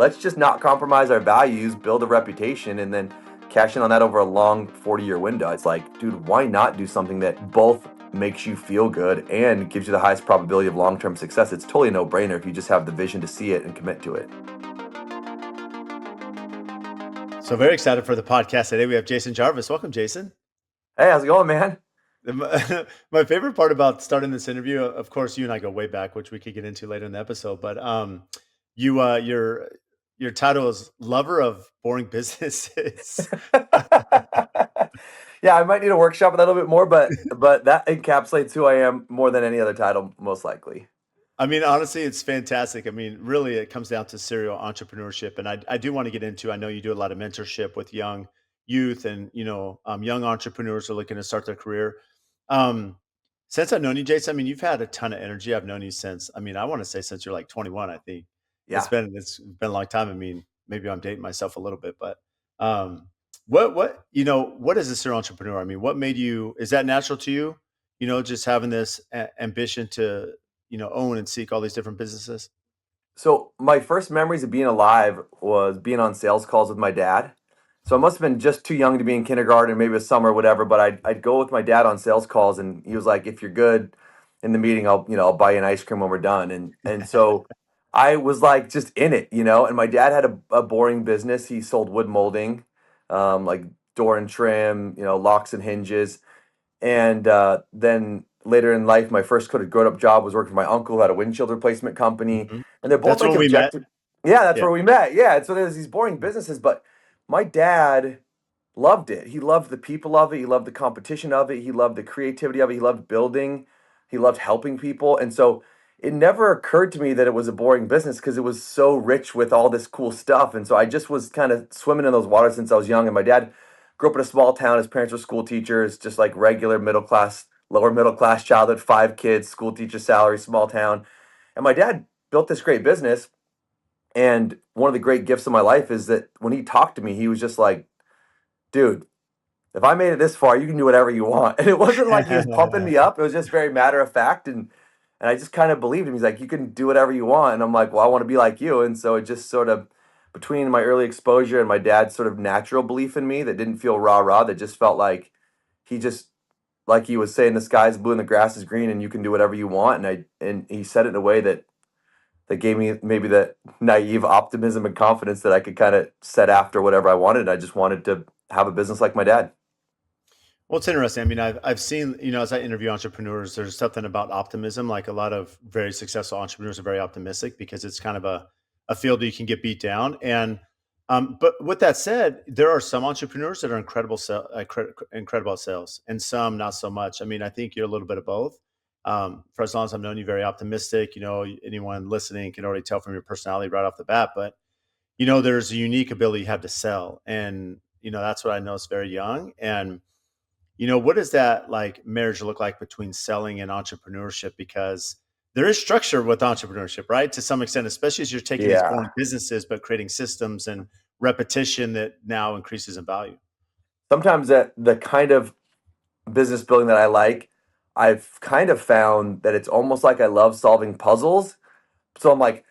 let's just not compromise our values, build a reputation, and then cash in on that over a long 40-year window. It's like, dude, why not do something that both makes you feel good and gives you the highest probability of long-term success? It's totally a no-brainer if you just have the vision to see it and commit to it. So very excited for the podcast today. We have Jason Jarvis. Welcome, Jason. Hey, how's it going, man? My favorite part about starting this interview, of course, you and I go way back, which we could get into later in the episode. But you, your title is lover of boring businesses. Yeah, I might need to workshop it a little bit more, but that encapsulates who I am more than any other title, most likely. I mean, honestly, it's fantastic. I mean, really, it comes down to serial entrepreneurship, and I do want to get into. I know you do a lot of mentorship with young youth and young entrepreneurs who are looking to start their career. Um, since I've known you, Jason, I mean, you've had a ton of energy. I've known you since. I mean, I want to say since you're like 21. I think Yeah. it's been a long time. I mean, maybe I'm dating myself a little bit, but what is a serial entrepreneur? I mean, what made you? Is that natural to you? Just having this ambition to own and seek all these different businesses? So my first memories of being alive was being on sales calls with my dad. So I must have been just too young to be in kindergarten, maybe a summer or whatever. But I'd go with my dad on sales calls, and he was like, "If you're good in the meeting, I'll buy you an ice cream when we're done." And so I was like just in it, And my dad had a boring business. He sold wood molding, like door and trim, locks and hinges. And then later in life, my first sort of grown up job was working for my uncle who had a windshield replacement company. Mhm. And they're both That's like where we met. objective. Yeah, that's Yeah. where we met. Yeah. And so there's these boring businesses, but my dad loved it. He loved the people of it. He loved the competition of it. He loved the creativity of it. He loved building. He loved helping people. And so it never occurred to me that it was a boring business because it was so rich with all this cool stuff. And so I just was kind of swimming in those waters since I was young. And my dad grew up in a small town. His parents were school teachers, just like regular middle class, lower middle class childhood, 5 kids, school teacher salary, small town. And my dad built this great business. And one of the great gifts of my life is that when he talked to me, he was just like, dude, if I made it this far, you can do whatever you want. And it wasn't like he was pumping me up. It was just very matter of fact. And I just kind of believed him. He's like, you can do whatever you want. And I'm like, well, I want to be like you. And so it just sort of, between my early exposure and my dad's sort of natural belief in me that didn't feel rah-rah, that just felt like he just, like he was saying, the sky's blue and the grass is green and you can do whatever you want. And he said it in a way that gave me maybe that naive optimism and confidence that I could kind of set after whatever I wanted. I just wanted to have a business like my dad. Well, it's interesting. I mean, I've seen, as I interview entrepreneurs, there's something about optimism. Like a lot of very successful entrepreneurs are very optimistic because it's kind of a field that you can get beat down. And but with that said, there are some entrepreneurs that are incredible at sales, and some not so much. I mean, I think you're a little bit of both. For as long as I've known you, very optimistic. Anyone listening can already tell from your personality right off the bat. But there's a unique ability you have to sell, and that's what I noticed very young. And what does that like marriage look like between selling and entrepreneurship? Because there is structure with entrepreneurship, right? To some extent, especially as you're taking these boring Yeah. businesses, but creating systems and repetition that now increases in value. Sometimes that the kind of business building that I like, I've kind of found that it's almost like I love solving puzzles. So I'm like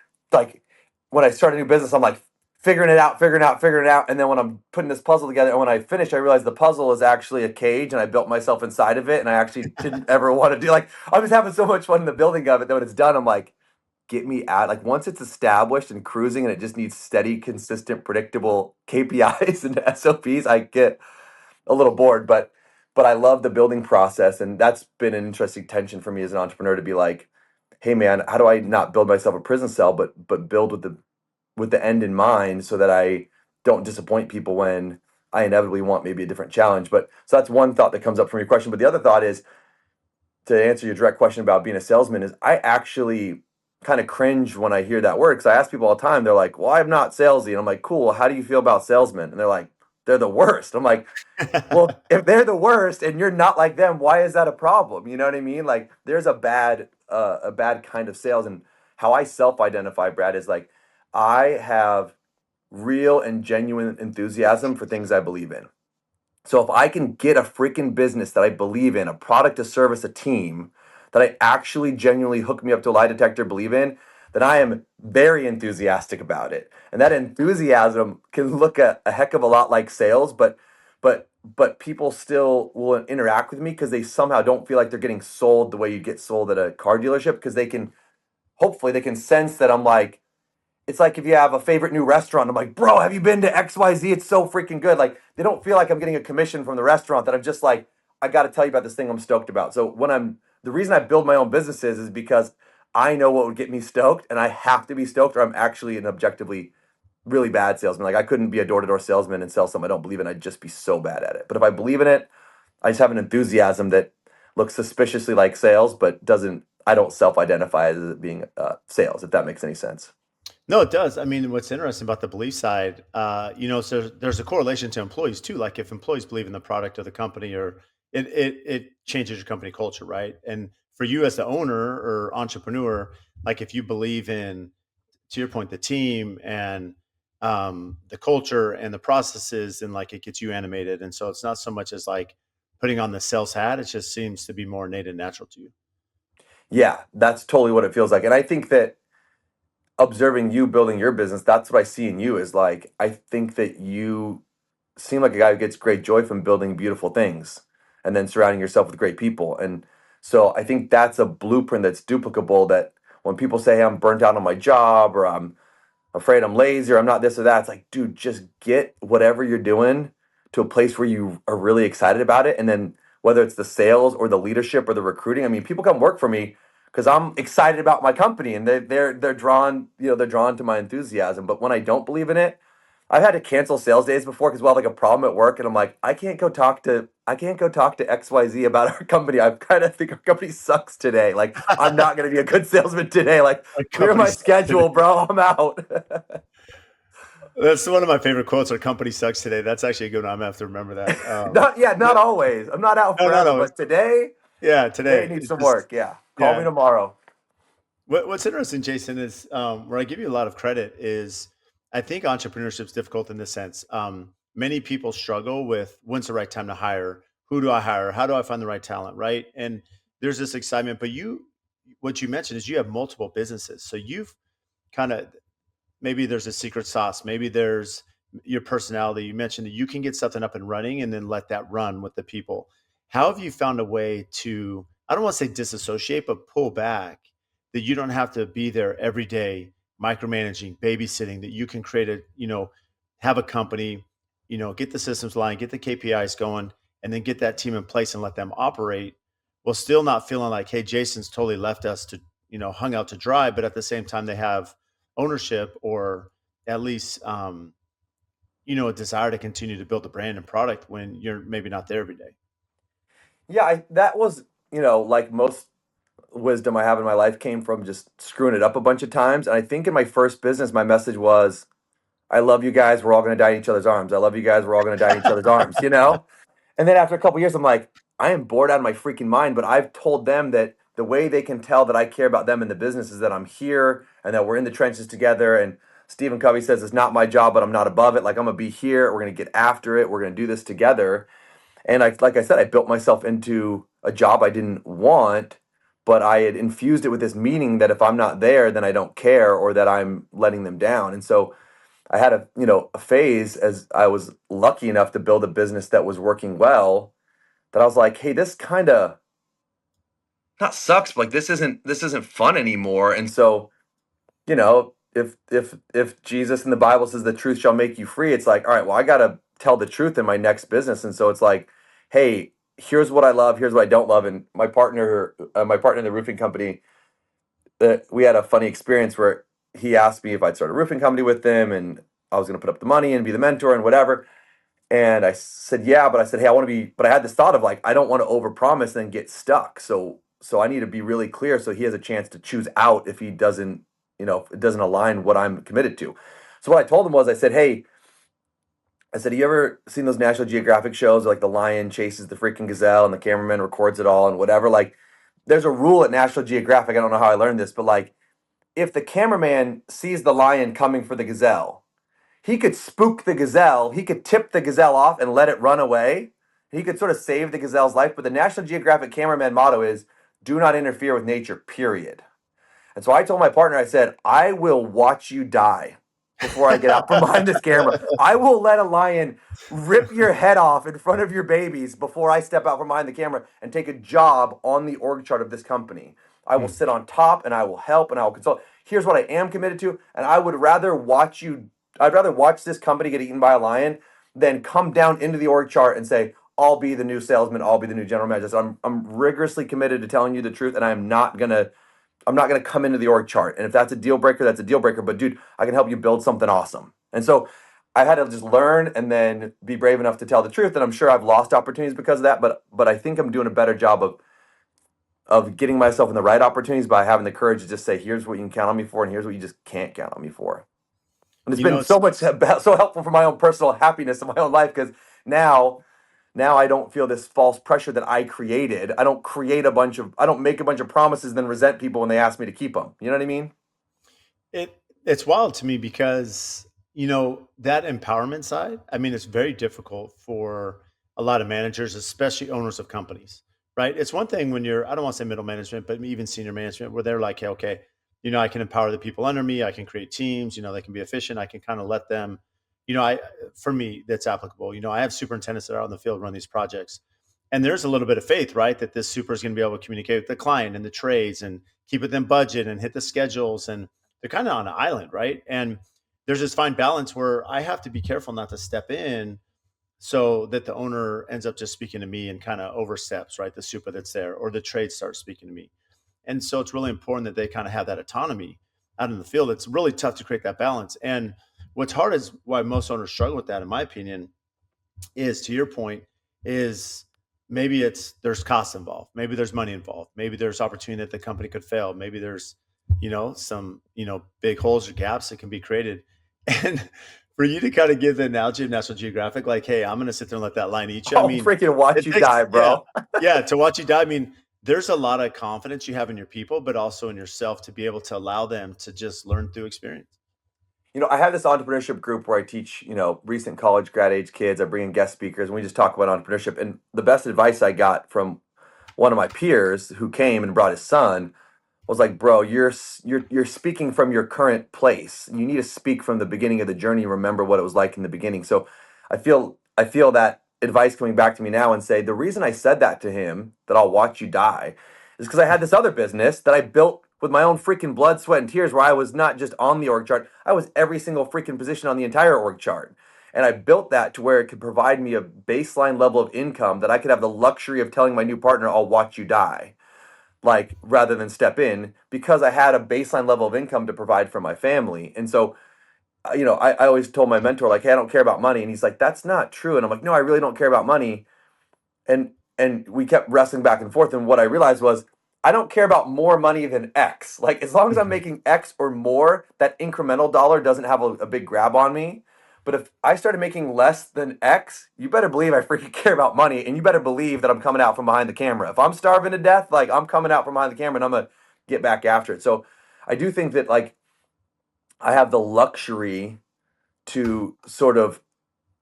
when I start a new business, I'm like figuring it out. And then when I'm putting this puzzle together, and when I finish, I realize the puzzle is actually a cage and I built myself inside of it. And I actually didn't ever want to do, like, I'm just having so much fun in the building of it that when it's done, I'm like, get me out. Like once it's established and cruising and it just needs steady, consistent, predictable KPIs and SOPs, I get a little bored, but I love the building process, and that's been an interesting tension for me as an entrepreneur to be like, hey man, how do I not build myself a prison cell, but build with the end in mind so that I don't disappoint people when I inevitably want maybe a different challenge. But so that's one thought that comes up from your question. But the other thought is, to answer your direct question about being a salesman, is I actually kind of cringe when I hear that word because I ask people all the time. They're like, "Well, I'm not salesy," and I'm like, "Cool. How do you feel about salesmen?" And they're like, "They're the worst." I'm like, well, if they're the worst and you're not like them, why is that a problem? You know what I mean? Like there's a bad kind of sales. And how I self-identify, Brad, is like I have real and genuine enthusiasm for things I believe in. So if I can get a freaking business that I believe in, a product, a service, a team that I actually genuinely hook me up to a lie detector, believe in, then I am very enthusiastic about it. And that enthusiasm can look a heck of a lot like sales, but people still will interact with me because they somehow don't feel like they're getting sold the way you get sold at a car dealership because they can hopefully they can sense that I'm like it's like if you have a favorite new restaurant, I'm like, bro, have you been to XYZ? It's so freaking good. Like they don't feel like I'm getting a commission from the restaurant that I'm just like, I got to tell you about this thing I'm stoked about. So the reason I build my own businesses is because I know what would get me stoked and I have to be stoked or I'm actually an objectively really bad salesman. Like I couldn't be a door to door salesman and sell something I don't believe in. I'd just be so bad at it. But if I believe in it, I just have an enthusiasm that looks suspiciously like sales, but I don't self identify as it being sales, if that makes any sense. No, it does. I mean, what's interesting about the belief side, so there's a correlation to employees too. Like if employees believe in the product of the company, or it changes your company culture, right? And for you as the owner or entrepreneur, like if you believe in, to your point, the team and the culture and the processes, and like it gets you animated. And so it's not so much as like putting on the sales hat; it just seems to be more innate and natural to you. Yeah, that's totally what it feels like. And I think that observing you building your business, that's what I see in you is like, I think that you seem like a guy who gets great joy from building beautiful things and then surrounding yourself with great people. And so I think that's a blueprint that's duplicable that when people say, hey, I'm burnt out on my job or I'm afraid I'm lazy or I'm not this or that. It's like, dude, just get whatever you're doing to a place where you are really excited about it. And then whether it's the sales or the leadership or the recruiting, I mean, people come work for me because I'm excited about my company and they're drawn, they're drawn to my enthusiasm. But when I don't believe in it, I've had to cancel sales days before because we'll have like a problem at work and I'm like, I can't go talk to XYZ about our company. I kind of think our company sucks today. Like I'm not gonna be a good salesman today. Like A clear company my sucks today. schedule, bro. I'm out. That's one of my favorite quotes. Our company sucks today. That's actually a good one. I'm gonna have to remember that. Not always. I'm not out No, not forever, always. but today Yeah, it today needs it some just work. Yeah. Call me yeah. tomorrow. What's interesting, Jason, is where I give you a lot of credit is I think entrepreneurship is difficult in this sense. Many people struggle with when's the right time to hire, who do I hire, how do I find the right talent, right? And there's this excitement, but what you mentioned is you have multiple businesses, so you've kind of maybe there's a secret sauce, maybe there's your personality. You mentioned that you can get something up and running and then let that run with the people. How have you found a way to, I don't want to say disassociate, but pull back, that you don't have to be there every day micromanaging, babysitting, that you can create have a company, get the systems line, get the KPIs going, and then get that team in place and let them operate, while still not feeling like, hey, Jason's totally left us to, hung out to dry, but at the same time they have ownership, or at least a desire to continue to build the brand and product when you're maybe not there every day. Yeah, that was, like most wisdom I have in my life came from just screwing it up a bunch of times. And I think in my first business, my message was, I love you guys. We're all going to die in each other's arms. I love you guys. We're all going to die in each other's arms, you know? And then after a couple years, I'm like, I am bored out of my freaking mind. But I've told them that the way they can tell that I care about them in the business is that I'm here and that we're in the trenches together. And Stephen Covey says it's not my job, but I'm not above it. Like I'm gonna be here. We're gonna get after it. We're gonna do this together. And like I said, I built myself into a job I didn't want, but I had infused it with this meaning that if I'm not there, then I don't care or that I'm letting them down. And so I had a phase as I was lucky enough to build a business that was working well that I was like, hey, this kind of not sucks, but like this isn't fun anymore. And so, if Jesus in the Bible says the truth shall make you free, it's like, all right, well, I gotta tell the truth in my next business. And so it's like, hey, here's what I love, here's what I don't love. And my partner in the roofing company, we had a funny experience where he asked me if I'd start a roofing company with him and I was gonna put up the money and be the mentor and whatever. And I said, yeah, but I said, hey, I want to be, but I had this thought of like, I don't want to overpromise and get stuck. So I need to be really clear so he has a chance to choose out if he doesn't, if it doesn't align what I'm committed to. So what I told him was, I said, you ever seen those National Geographic shows where, like the lion chases the freaking gazelle and the cameraman records it all and whatever? Like, there's a rule at National Geographic. I don't know how I learned this, but like, if the cameraman sees the lion coming for the gazelle, he could spook the gazelle, he could tip the gazelle off and let it run away. He could sort of save the gazelle's life. But the National Geographic cameraman motto is do not interfere with nature, period. And so I told my partner, I said, I will watch you die before I get out from behind this camera. I will let a lion rip your head off in front of your babies before I step out from behind the camera and take a job on the org chart of this company. I will Hmm. sit on top and I will help and I will consult. Here's what I am committed to, and I would rather watch you. I'd rather watch this company get eaten by a lion than come down into the org chart and say, I'll be the new salesman, I'll be the new general manager. So I'm rigorously committed to telling you the truth, and I'm not gonna come into the org chart. And if that's a deal breaker, that's a deal breaker. But dude, I can help you build something awesome. And so I had to just learn and then be brave enough to tell the truth. And I'm sure I've lost opportunities because of that. But I think I'm doing a better job of getting myself in the right opportunities by having the courage to just say, here's what you can count on me for, and here's what you just can't count on me for. And it's You know, been so it's much so helpful for my own personal happiness in my own life because now now I don't feel this false pressure that I created. I don't make a bunch of promises and then resent people when they ask me to keep them. You know what I mean? it's wild to me because that empowerment side. I mean, it's very difficult for a lot of managers, especially owners of companies. Right? It's one thing when you're, I don't want to say middle management, but even senior management, where they're like, hey, okay, I can empower the people under me. I can create teams. They can be efficient. I can kind of let them. I For me, that's applicable. I have superintendents that are out in the field run these projects, and there's a little bit of faith, right, that this super is going to be able to communicate with the client and the trades and keep within budget and hit the schedules, and they're kind of on an island, right? And there's this fine balance where I have to be careful not to step in so that the owner ends up just speaking to me and kind of oversteps, right? The super that's there, or the trade starts speaking to me. And so it's really important that they kind of have that autonomy out in the field. It's really tough to create that balance. And what's hard is why most owners struggle with that, in my opinion, is to your point, is maybe there's costs involved, maybe there's money involved, maybe there's opportunity that the company could fail, maybe there's some big holes or gaps that can be created. And for you to kind of give the analogy of National Geographic, like, hey, I'm going to sit there and let that line eat you, I I'll mean, freaking watch it you takes, die, yeah, bro. yeah, to watch you die. I mean, there's a lot of confidence you have in your people, but also in yourself to be able to allow them to just learn through experience. I have this entrepreneurship group where I teach, recent college grad age kids. I bring in guest speakers and we just talk about entrepreneurship. And the best advice I got from one of my peers who came and brought his son was like, bro, you're speaking from your current place. You need to speak from the beginning of the journey. Remember what it was like in the beginning. So I feel that advice coming back to me now and say the reason I said that to him, that I'll watch you die, is because I had this other business that I built with my own freaking blood, sweat, and tears, where I was not just on the org chart, I was every single freaking position on the entire org chart. And I built that to where it could provide me a baseline level of income that I could have the luxury of telling my new partner, I'll watch you die, like rather than step in, because I had a baseline level of income to provide for my family. And so, I always told my mentor, like, hey, I don't care about money. And he's like, that's not true. And I'm like, no, I really don't care about money. And we kept wrestling back and forth. And what I realized was I don't care about more money than X. Like as long as I'm Mhm. making X or more, that incremental dollar doesn't have a big grab on me. But if I started making less than X, you better believe I freaking care about money, and you better believe that I'm coming out from behind the camera. If I'm starving to death, like I'm coming out from behind the camera and I'm gonna get back after it. So I do think that like I have the luxury to sort of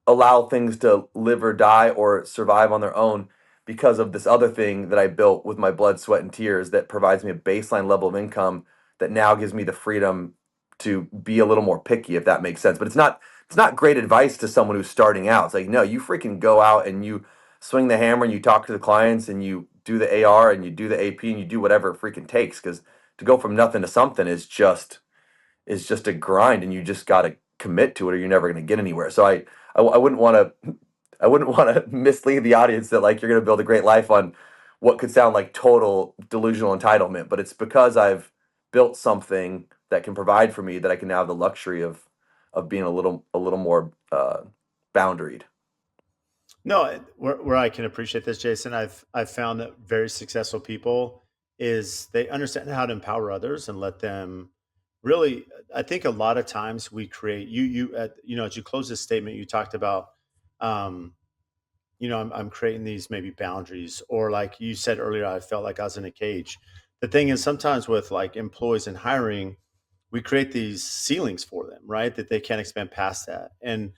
allow things to live or die or survive on their own because of this other thing that I built with my blood, sweat, and tears that provides me a baseline level of income that now gives me the freedom to be a little more picky, if that makes sense. But it's not great advice to someone who's starting out. It's like, no, you freaking go out and you swing the hammer and you talk to the clients and you do the AR and you do the AP and you do whatever it freaking takes. Because to go from nothing to something is just a grind, and you just got to commit to it, or you're never going to get anywhere. So I wouldn't want to I wouldn't want to mislead the audience that like you're going to build a great life on what could sound like total delusional entitlement, but it's because I've built something that can provide for me that I can now have the luxury of being a little more boundaried. No, where I can appreciate this, Jason, I've found that very successful people is they understand how to empower others and let them really. I think a lot of times we create as you close this statement, you talked about, um, I'm creating these maybe boundaries, or like you said earlier, I felt like I was in a cage. The thing is, sometimes with like employees and hiring, we create these ceilings for them, right? That they can't expand past that. And,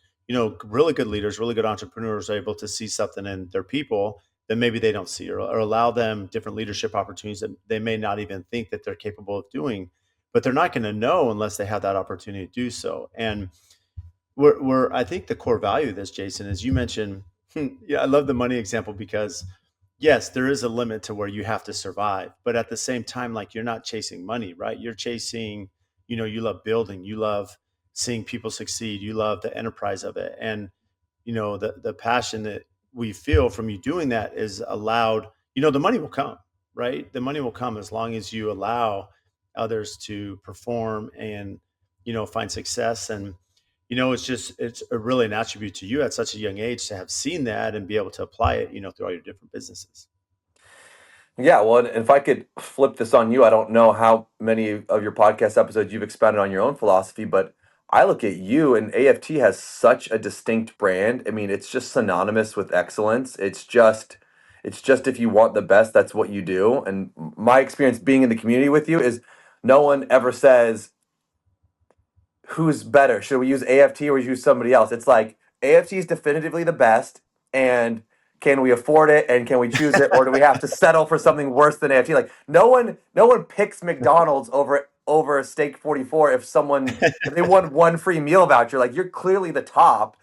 really good leaders, really good entrepreneurs are able to see something in their people that maybe they don't see, or allow them different leadership opportunities that they may not even think that they're capable of doing. but they're not going to know unless they have that opportunity to do so. And we're I think the core value of this, Jason, is you mentioned. Yeah, I love the money example because yes, there is a limit to where you have to survive, but at the same time, like you're not chasing money, right? You're chasing, you love building, you love seeing people succeed, you love the enterprise of it, and the passion that we feel from you doing that is allowed. The money will come, right? The money will come as long as you allow others to perform and find success. And it's really an attribute to you at such a young age to have seen that and be able to apply it, through all your different businesses. Yeah, well, and if I could flip this on you, I don't know how many of your podcast episodes you've expounded on your own philosophy, but I look at you and AFT has such a distinct brand. I mean, it's just synonymous with excellence. It's just if you want the best, that's what you do. And my experience being in the community with you is no one ever says, who's better? Should we use AFT or use somebody else? It's like AFT is definitively the best, and can we afford it and can we choose it, or do we have to settle for something worse than AFT? Like no one picks McDonald's over Steak 44 if they want one free meal voucher. Like you're clearly the top.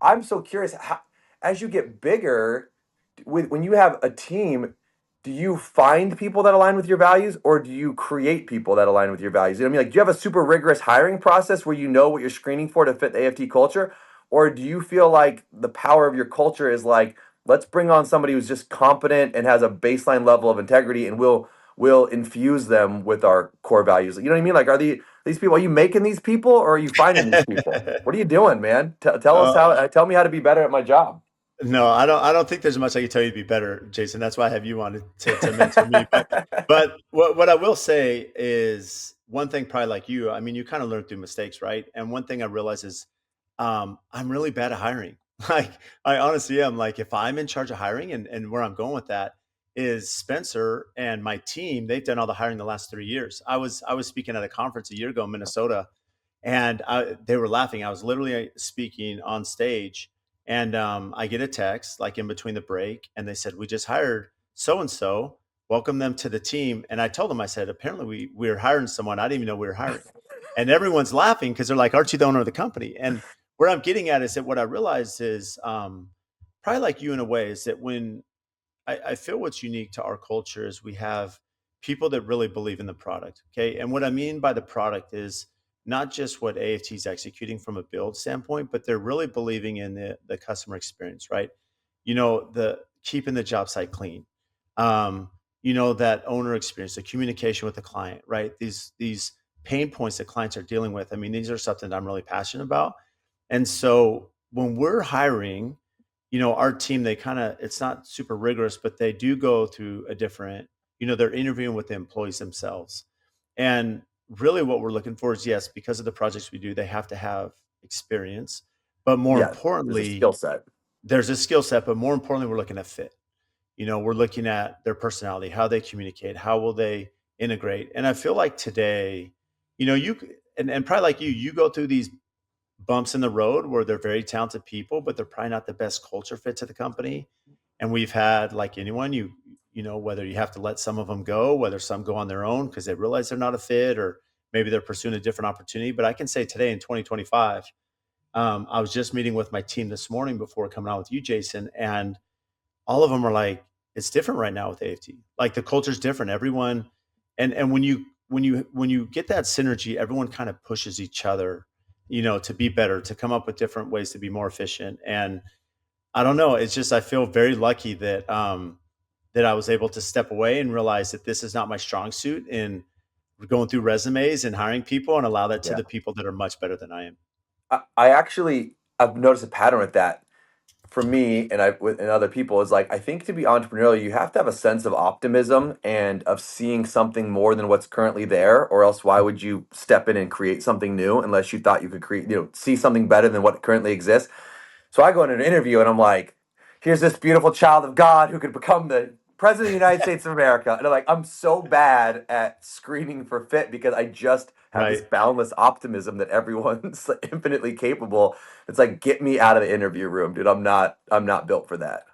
I'm so curious how, as you get bigger, when you have a team, do you find people that align with your values or do you create people that align with your values? You know what I mean? Like, do you have a super rigorous hiring process where you know what you're screening for to fit the AFT culture? Or do you feel like the power of your culture is like, let's bring on somebody who's just competent and has a baseline level of integrity and we'll infuse them with our core values. You know what I mean? Like, these people, are you making these people or are you finding these people? What are you doing, man? Tell me how to be better at my job. No, I don't think there's much I can tell you to be better, Jason. That's why I have you on to mentor me. But what I will say is one thing, probably like you. I mean, you kind of learn through mistakes, right? And one thing I realize is I'm really bad at hiring. Like I honestly am. Like if I'm in charge of hiring, and where I'm going with that is Spencer and my team. They've done all the hiring the last 3 years. I was speaking at a conference a year ago in Minnesota, and they were laughing. I was literally speaking on stage, and I get a text like in between the break, and they said, "We just hired so and so. Welcome them to the team." And I told them, I said, "Apparently, we were hiring someone. I didn't even know we were hiring." And everyone's laughing because they're like, "Aren't you the owner of the company?" And where I'm getting at is that what I realized is probably like you in a way is that when I feel what's unique to our culture is we have people that really believe in the product. Okay. And what I mean by the product is not just what AFT is executing from a build standpoint, but they're really believing in the customer experience, right? The keeping the job site clean. That owner experience, the communication with the client, right? These pain points that clients are dealing with. I mean, these are something that I'm really passionate about. And so when we're hiring, our team, they kind of, it's not super rigorous, but they do go through a different, they're interviewing with the employees themselves. And really what we're looking for is, yes, because of the projects we do, they have to have experience. But more Yeah, there's a skill importantly, set. there's a skill set, but more importantly, we're looking at fit. We're looking at their personality, how they communicate, how will they integrate. And I feel like today, and probably like you go through these bumps in the road where they're very talented people, but they're probably not the best culture fit to the company. And we've had, like anyone, whether you have to let some of them go, whether some go on their own because they realize they're not a fit, or maybe they're pursuing a different opportunity. But I can say today in 2025, I was just meeting with my team this morning before coming on with you, Jason, and all of them are like, it's different right now with AFT. Like the culture's different. Everyone, and when you get that synergy, everyone kind of pushes each other, to be better, to come up with different ways to be more efficient. And I don't know, it's just I feel very lucky that I was able to step away and realize that this is not my strong suit in going through resumes and hiring people, and allow that to Yeah. the people that are much better than I am. I actually I've noticed a pattern with that for me and other people is like I think to be entrepreneurial you have to have a sense of optimism and of seeing something more than what's currently there, or else why would you step in and create something new unless you thought you could create, see something better than what currently exists. So I go into an interview and I'm like, here's this beautiful child of God who could become the president of the United States of America. And I'm like, I'm so bad at screening for fit because I just have this Right. boundless optimism that everyone's infinitely capable. It's like, get me out of the interview room, dude. I'm not built for that.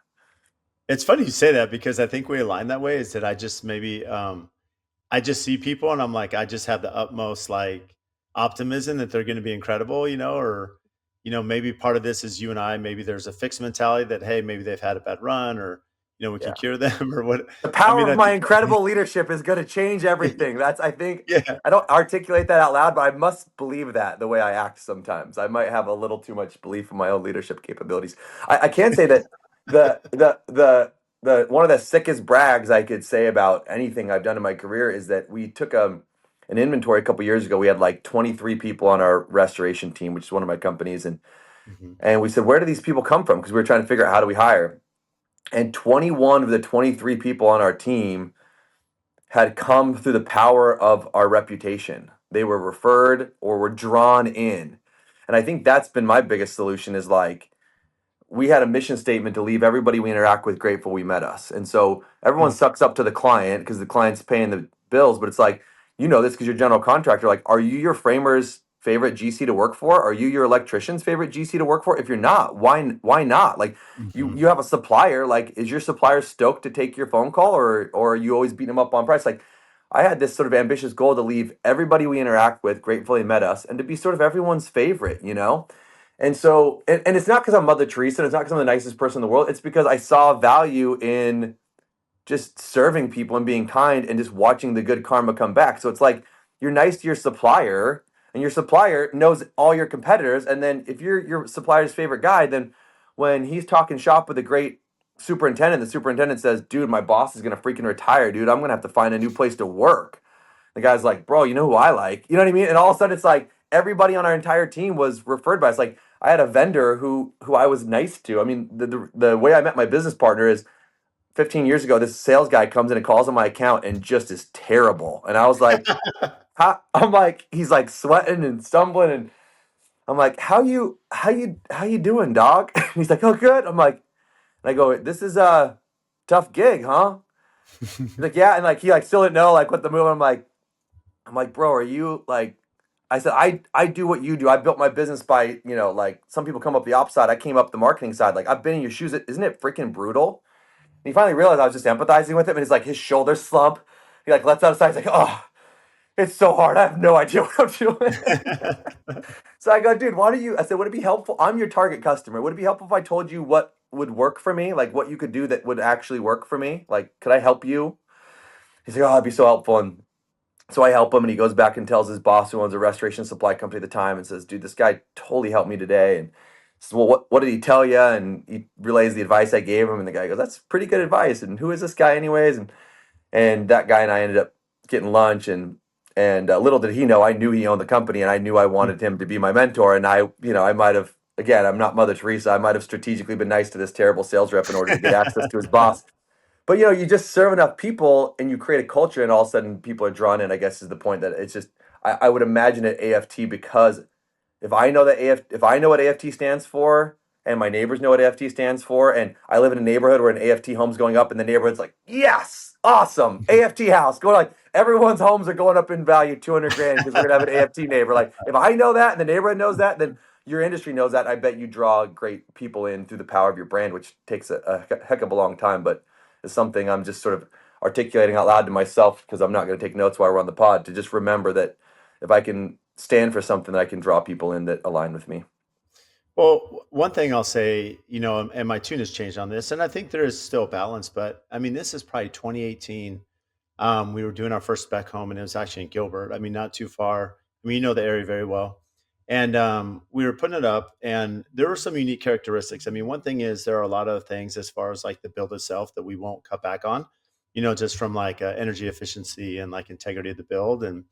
It's funny you say that because I think we align that way is that I just maybe I just see people and I'm like, I just have the utmost like optimism that they're going to be incredible, or, maybe part of this is you and I, maybe there's a fixed mentality that, hey, maybe they've had a bad run or, we can Yeah. cure them or what. The I power mean, of I my think, incredible leadership is going to change everything. That's, I think, yeah. I don't articulate that out loud, but I must believe that the way I act sometimes. I might have a little too much belief in my own leadership capabilities. I can say that the one of the sickest brags I could say about anything I've done in my career is that we took an inventory a couple years ago. We had like 23 people on our restoration team, which is one of my companies, Mhm. and we said, where do these people come from? Because we were trying to figure out how do we hire. And 21 of the 23 people on our team had come through the power of our reputation. They were referred or were drawn in. And I think that's been my biggest solution is like we had a mission statement to leave everybody we interact with grateful we met us. And so everyone Mhm. sucks up to the client because the client's paying the bills, but it's like, you know this because you're general contractor. Like, are you your framer's favorite GC to work for? Are you your electrician's favorite GC to work for? If you're not, why not? Like you Mhm. have a supplier. Like, is your supplier stoked to take your phone call or are you always beating them up on price? Like I had this sort of ambitious goal to leave everybody we interact with gratefully met us and to be sort of everyone's favorite, you know? And so, and it's not because I'm Mother Teresa, and it's not because I'm the nicest person in the world. It's because I saw value in just serving people and being kind and just watching the good karma come back. So it's like you're nice to your supplier, and your supplier knows all your competitors. And then if you're your supplier's favorite guy, then when he's talking shop with a great superintendent, the superintendent says, "Dude, my boss is gonna freaking retire, dude. I'm gonna have to find a new place to work." The guy's like, bro, you know who I like? You know what I mean? And all of a sudden, it's like everybody on our entire team was referred by us. Like I had a vendor who I was nice to. I mean, the way I met my business partner is 15 years ago. This sales guy comes in and calls on my account and just is terrible. And I was like, I'm like, he's like sweating and stumbling, and I'm like, how you doing, dog? And he's like, oh, good. I'm like, and I go, this is a tough gig, huh? He's like, yeah, and like he like still didn't know like what the move. I'm like, bro, are you like? I said, I do what you do. I built my business by, like some people come up the opposite side. I came up the marketing side. Like I've been in your shoes. Isn't it freaking brutal? And he finally realized I was just empathizing with him, and he's like, his shoulders slump. He like lets out a sigh. He's like, oh, it's so hard. I have no idea what I'm doing. So I go, dude, why don't you? I said, would it be helpful? I'm your target customer. Would it be helpful if I told you what would work for me? Like what you could do that would actually work for me? Like, could I help you? He's like, oh, it'd be so helpful. And so I help him, and he goes back and tells his boss, who owns a restoration supply company at the time, and says, "Dude, this guy totally helped me today." And says, "Well, what did he tell you?" And he relays the advice I gave him, and the guy goes, "That's pretty good advice." And who is this guy, anyways? And that guy and I ended up getting lunch, and little did he know, I knew he owned the company, and I knew I wanted him to be my mentor. And I might have, again, I'm not Mother Teresa. I might have strategically been nice to this terrible sales rep in order to get access to his boss. But you just serve enough people and you create a culture, and all of a sudden people are drawn in. I guess is the point that it's just I would imagine at AFT, because if I know what AFT stands for and my neighbors know what AFT stands for, and I live in a neighborhood where an AFT home's going up, and the neighborhood's like, yes, awesome, AFT house going, like everyone's homes are going up in value 200 grand because we're gonna have an AFT neighbor. Like if I know that and the neighborhood knows that, then your industry knows that. I bet you draw great people in through the power of your brand, which takes a heck of a long time, but it's something I'm just sort of articulating out loud to myself because I'm not going to take notes while we're on the pod, to just remember that if I can stand for something, that I can draw people in that align with me. Well, one thing I'll say, and my tune has changed on this, and I think there is still balance, but I mean, this is probably 2018. We were doing our first spec home, and it was actually in Gilbert. I mean, not too far. I mean, you know the area very well. And we were putting it up, and there were some unique characteristics. I mean, one thing is there are a lot of things as far as like the build itself that we won't cut back on, just from like energy efficiency and like integrity of the build. And,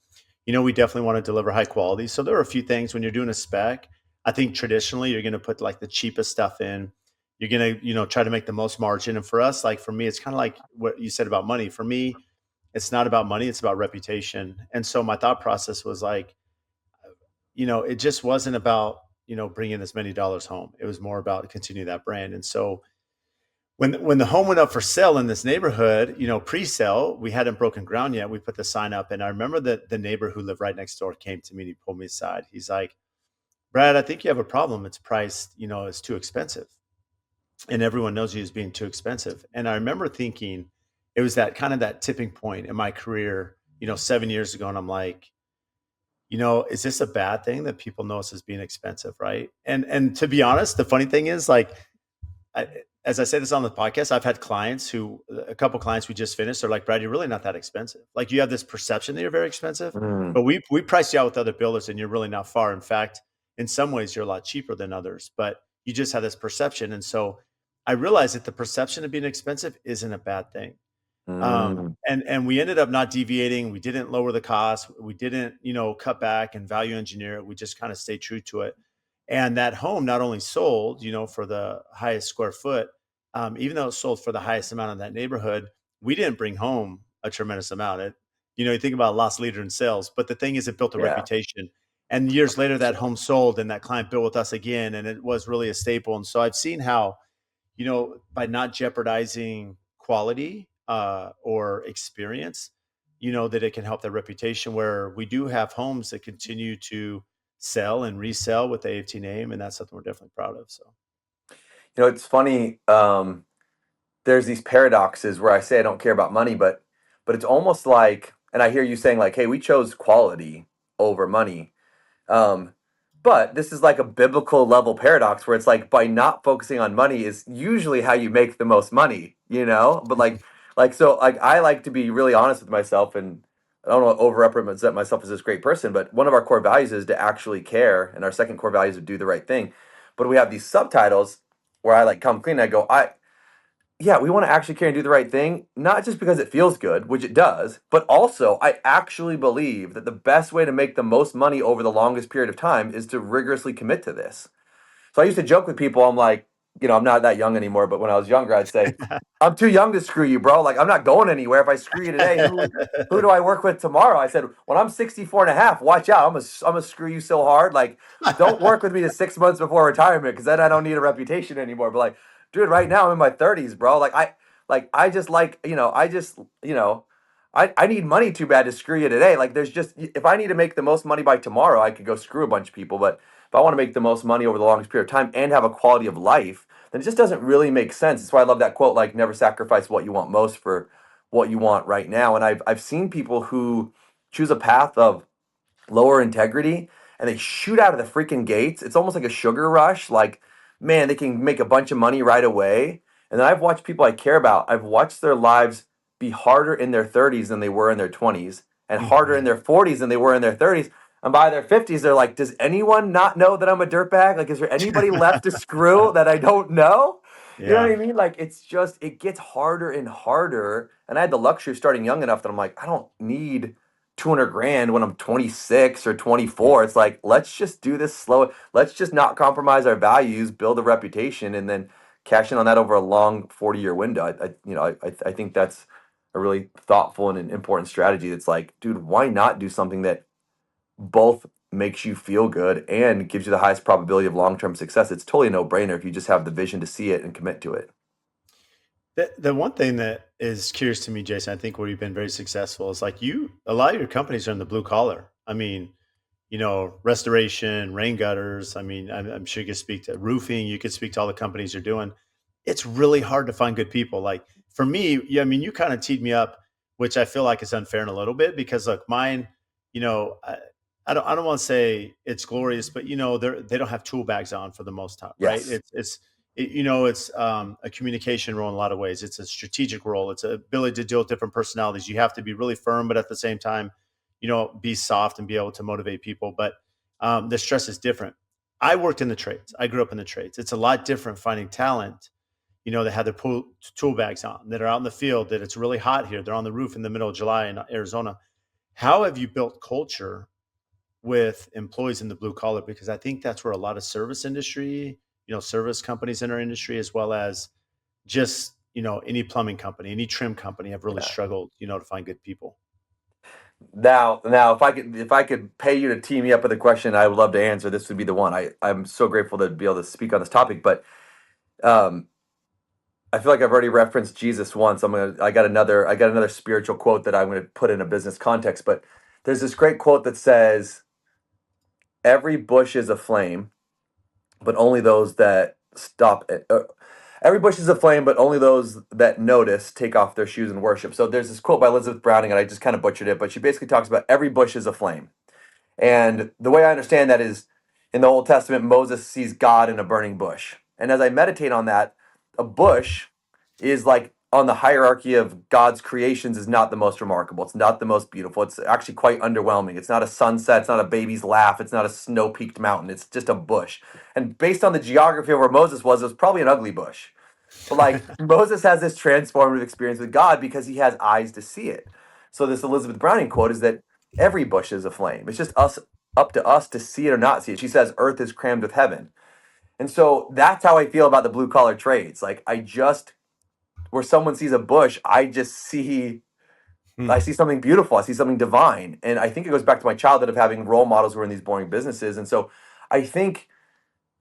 we definitely want to deliver high quality. So there are a few things when you're doing a spec. I think traditionally you're going to put like the cheapest stuff in. You're going to, try to make the most margin. And for us, like for me, it's kind of like what you said about money. For me, it's not about money, it's about reputation. And so my thought process was like, it just wasn't about, bringing as many dollars home. It was more about continuing that brand. And so when the home went up for sale in this neighborhood, pre-sale, we hadn't broken ground yet. We put the sign up, and I remember that the neighbor who lived right next door came to me and he pulled me aside. He's like, Brad, I think you have a problem. It's priced, it's too expensive. And everyone knows you as being too expensive. And I remember thinking it was that kind of that tipping point in my career. 7 years ago, and I'm like, is this a bad thing that people know us as being expensive, right? And to be honest, the funny thing is, like, I, as I say this on the podcast, I've had clients a couple clients we just finished, they're like, Brad, you're really not that expensive. Like, you have this perception that you're very expensive, Mm, but we priced you out with other builders, and you're really not far. In fact, in some ways, you're a lot cheaper than others, but you just have this perception. And so I realized that the perception of being expensive isn't a bad thing. mm, And we ended up not deviating. We didn't lower the cost. We didn't, cut back and value engineer it. We just kind of stayed true to it. And that home not only sold, for the highest square foot, even though it sold for the highest amount in that neighborhood, we didn't bring home a tremendous amount. You think about loss leader in sales, but the thing is, it built a yeah. reputation. And years later, that 100%. home sold, and that client built with us again, and it was really a staple. And so I've seen how, by not jeopardizing quality or experience, that it can help their reputation, where we do have homes that continue to sell and resell with the AFT name. And that's something we're definitely proud of. So, It's funny. There's these paradoxes where I say I don't care about money, but it's almost like, and I hear you saying like, hey, we chose quality over money. Um, but this is like a biblical level paradox where it's like by not focusing on money is usually how you make the most money, you know? But like I like to be really honest with myself, and I don't want to overrepresent myself as this great person, but one of our core values is to actually care, and our second core value is to do the right thing. But we have these subtitles where I like come clean and I go, yeah, we want to actually care and do the right thing, not just because it feels good, which it does, but also I actually believe that the best way to make the most money over the longest period of time is to rigorously commit to this. So I used to joke with people, I'm like, I'm not that young anymore, but when I was younger, I'd say, I'm too young to screw you, bro. Like, I'm not going anywhere. If I screw you today, who do I work with tomorrow? I said, when I'm 64 and a half, watch out. I'm gonna screw you so hard. Like, don't work with me to 6 months before retirement, because then I don't need a reputation anymore. But like, dude, right now I'm in my 30s, bro. I just I need money too bad to screw you today. Like, there's just, if I need to make the most money by tomorrow, I could go screw a bunch of people. But if I want to make the most money over the longest period of time and have a quality of life, then it just doesn't really make sense. That's why I love that quote, like, never sacrifice what you want most for what you want right now. And I've seen people who choose a path of lower integrity and they shoot out of the freaking gates. It's almost like a sugar rush. Like, man, they can make a bunch of money right away. And then I've watched people I care about, I've watched their lives be harder in their 30s than they were in their 20s, and harder in Mhm. their 40s than they were in their 30s. And by their 50s, they're like, does anyone not know that I'm a dirtbag? Like, is there anybody left to screw that I don't know? You know what Yeah. I mean? Like, it's just, it gets harder and harder. And I had the luxury of starting young enough that I'm like, I don't need 200 grand when I'm 26 or 24. It's like, let's just do this slow. Let's just not compromise our values, build a reputation, and then cash in on that over a long 40-year window. I think that's a really thoughtful and an important strategy. It's like, dude, why not do something that both makes you feel good and gives you the highest probability of long-term success? It's totally a no-brainer if you just have the vision to see it and commit to it. The one thing that is curious to me, Jason, I think where you've been very successful is, like, a lot of your companies are in the blue collar. I mean, restoration, rain gutters. I mean, I'm sure you could speak to roofing. You could speak to all the companies you're doing. It's really hard to find good people. Like, for me, yeah, I mean, you kind of teed me up, which I feel like is unfair in a little bit, because, look, mine, you know, I, I don't want to say it's glorious, but they don't have tool bags on for the most time, right? Yes. It's a communication role in a lot of ways. It's a strategic role. It's an ability to deal with different personalities. You have to be really firm, but at the same time, be soft and be able to motivate people. But the stress is different. I worked in the trades. I grew up in the trades. It's a lot different finding talent, that have their tool bags on, that are out in the field, that it's really hot here. They're on the roof in the middle of July in Arizona. How have you built culture with employees in the blue collar? Because I think that's where a lot of service industry, service companies in our industry, as well as just, any plumbing company, any trim company, have really Yeah. struggled, to find good people. Now, if I could pay you to tee me up with a question, I would love to answer. This would be the one. I'm so grateful to be able to speak on this topic, but um, I feel like I've already referenced Jesus once. I got another spiritual quote that I'm gonna put in a business context, but there's this great quote that says, "Every bush is a flame, but only those that stop it. Every bush is a flame, but only those that notice take off their shoes and worship. So there's this quote by Elizabeth Browning, and I just kind of butchered it, but she basically talks about every bush is a flame. And the way I understand that is in the Old Testament, Moses sees God in a burning bush. And as I meditate on that, a bush is like on the hierarchy of God's creations is not the most remarkable. It's not the most beautiful. It's actually quite underwhelming. It's not a sunset. It's not a baby's laugh. It's not a snow peaked mountain. It's just a bush. And based on the geography of where Moses was, it was probably an ugly bush. But like Moses has this transformative experience with God because he has eyes to see it. So this Elizabeth Browning quote is that every bush is a flame. It's just us up to us to see it or not see it. She says earth is crammed with heaven. And so that's how I feel about the blue collar trades. Like I just where someone sees a bush, I see something beautiful. I see something divine. And I think it goes back to my childhood of having role models who are in these boring businesses. And so I think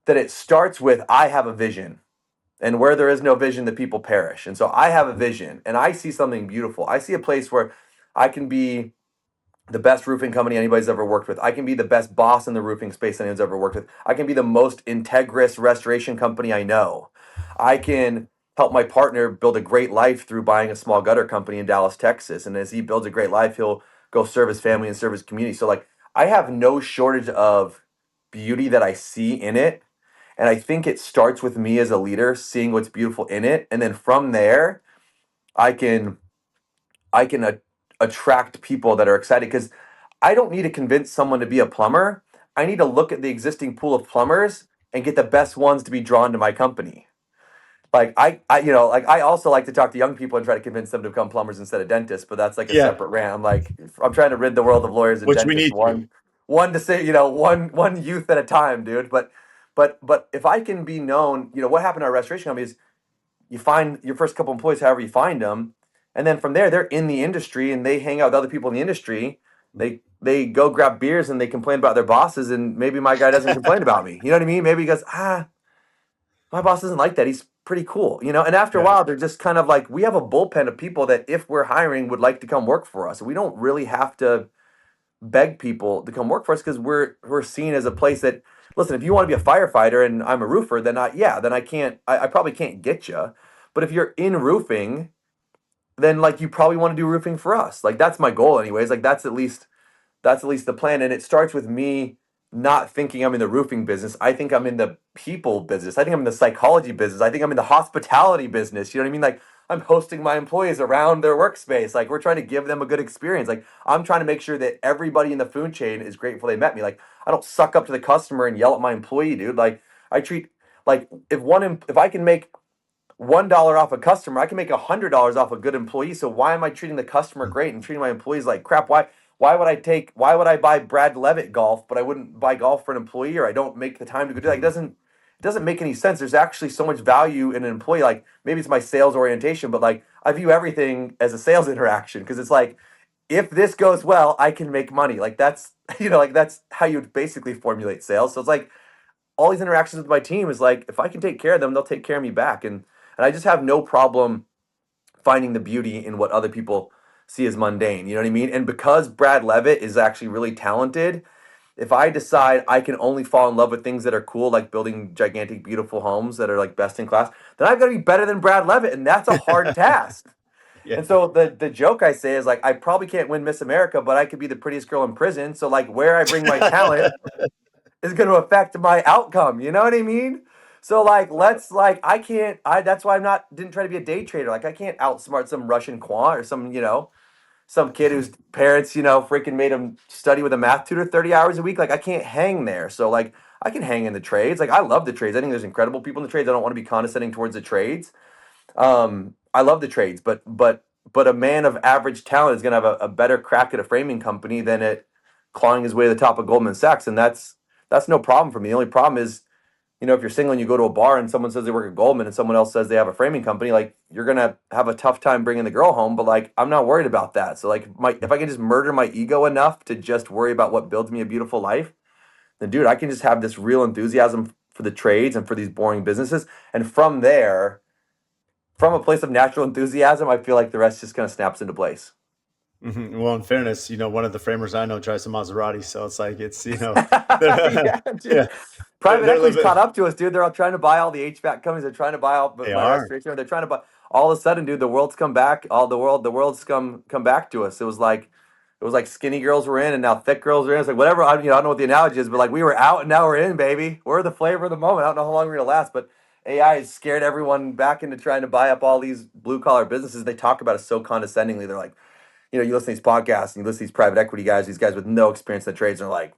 that it starts with I have a vision. And where there is no vision, the people perish. And so I have a vision and I see something beautiful. I see a place where I can be the best roofing company anybody's ever worked with. I can be the best boss in the roofing space anyone's ever worked with. I can be the most integrous restoration company I know. I can help my partner build a great life through buying a small gutter company in Dallas, Texas. And as he builds a great life, he'll go serve his family and serve his community. So like I have no shortage of beauty that I see in it. And I think it starts with me as a leader seeing what's beautiful in it. And then from there, I can I can attract people that are excited because I don't need to convince someone to be a plumber. I need to look at the existing pool of plumbers and get the best ones to be drawn to my company. Like like I also like to talk to young people and try to convince them to become plumbers instead of dentists, but that's like a Yeah, separate rant. I'm like I'm trying to rid the world of lawyers and which we dentists need to. one to say, one youth at a time, dude. But if I can be known, what happened to our restoration company is you find your first couple employees however you find them, and then from there they're in the industry and they hang out with other people in the industry. They go grab beers and they complain about their bosses, and maybe my guy doesn't complain about me. You know what I mean? Maybe he goes, my boss doesn't like that. He's pretty cool. And after a Yeah. while they're just kind of like, we have a bullpen of people that if we're hiring would like to come work for us. We don't really have to beg people to come work for us because we're seen as a place that, listen, if you want to be a firefighter and I'm a roofer, then I can't, I probably can't get you. But if you're in roofing, then like you probably want to do roofing for us. Like that's my goal anyways. Like that's at least the plan. And it starts with me not thinking I'm in the roofing business. I think I'm in the people business. I think I'm in the psychology business. I think I'm in the hospitality business. You know what I mean? Like I'm hosting my employees around their workspace. Like we're trying to give them a good experience. Like I'm trying to make sure that everybody in the food chain is grateful they met me. Like I don't suck up to the customer and yell at my employee, dude. Like I treat like if I can make $1 off a customer, I can make $100 off a good employee. So why am I treating the customer great and treating my employees like crap? Why would I buy Brad Leavitt golf, but I wouldn't buy golf for an employee, or I don't make the time to go do that? It doesn't make any sense. There's actually so much value in an employee. Like maybe it's my sales orientation, but like I view everything as a sales interaction because it's like if this goes well, I can make money. Like that's like that's how you would basically formulate sales. So it's like all these interactions with my team is like if I can take care of them, they'll take care of me back. And I just have no problem finding the beauty in what other people see as mundane. You know what I mean? And because Brad Leavitt is actually really talented, if I decide I can only fall in love with things that are cool, like building gigantic, beautiful homes that are like best in class, then I've got to be better than Brad Leavitt, and that's a hard task. Yeah. And so the joke I say is like I probably can't win Miss America, but I could be the prettiest girl in prison. So like where I bring my talent is going to affect my outcome. You know what I mean? So like, let's like, I can't. That's why didn't try to be a day trader. Like, I can't outsmart some Russian quant or some kid whose parents freaking made him study with a math tutor 30 hours a week. Like, I can't hang there. So like, I can hang in the trades. Like, I love the trades. I think there's incredible people in the trades. I don't want to be condescending towards the trades. I love the trades, but a man of average talent is going to have a better crack at a framing company than at clawing his way to the top of Goldman Sachs, and that's no problem for me. The only problem is, if you're single and you go to a bar and someone says they work at Goldman and someone else says they have a framing company, like you're gonna have a tough time bringing the girl home. But like, I'm not worried about that. So like, if I can just murder my ego enough to just worry about what builds me a beautiful life, then dude, I can just have this real enthusiasm for the trades and for these boring businesses, and from there, from a place of natural enthusiasm, I feel like the rest just kind of snaps into place. Well, in fairness, one of the framers I know drives a Maserati, so it's like Yeah, yeah, dude. Private they're equity's living. caught up to us, dude. They're all trying to buy all the HVAC companies. They're trying to buy all They my are. restoration. They're trying to buy all of a sudden, dude. The world's come back. The world's come back to us. It was like skinny girls were in, and now thick girls are in. It's like whatever. I don't know what the analogy is, but like we were out and now we're in, baby. We're the flavor of the moment. I don't know how long we're gonna last, but AI has scared everyone back into trying to buy up all these blue collar businesses. They talk about it so condescendingly. They're like, you listen to these podcasts and you listen to these private equity guys, these guys with no experience in the trades, and they're like,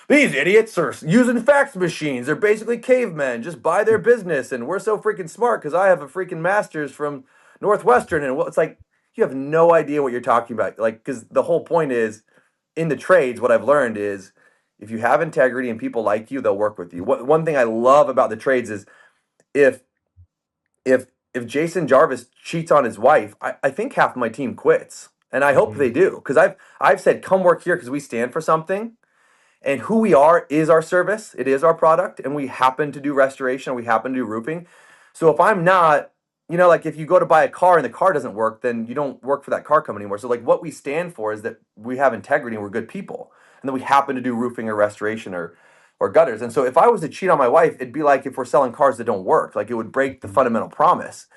these idiots are using fax machines. They're basically cavemen. Just buy their business, and we're so freaking smart because I have a freaking master's from Northwestern. And it's like you have no idea what you're talking about. Like, because the whole point is in the trades, what I've learned is if you have integrity and people like you, they'll work with you. One thing I love about the trades is if if Jason Jarvis cheats on his wife, I think half my team quits. And I hope Mhm. they do because I've said come work here because we stand for something, and who we are is our service. It is our product, and we happen to do restoration. We happen to do roofing. So if I'm not, like if you go to buy a car and the car doesn't work, then you don't work for that car company anymore. So like what we stand for is that we have integrity and we're good people, and then we happen to do roofing or restoration or gutters. And so if I was to cheat on my wife, it'd be like if we're selling cars that don't work. Like it would break the fundamental promise.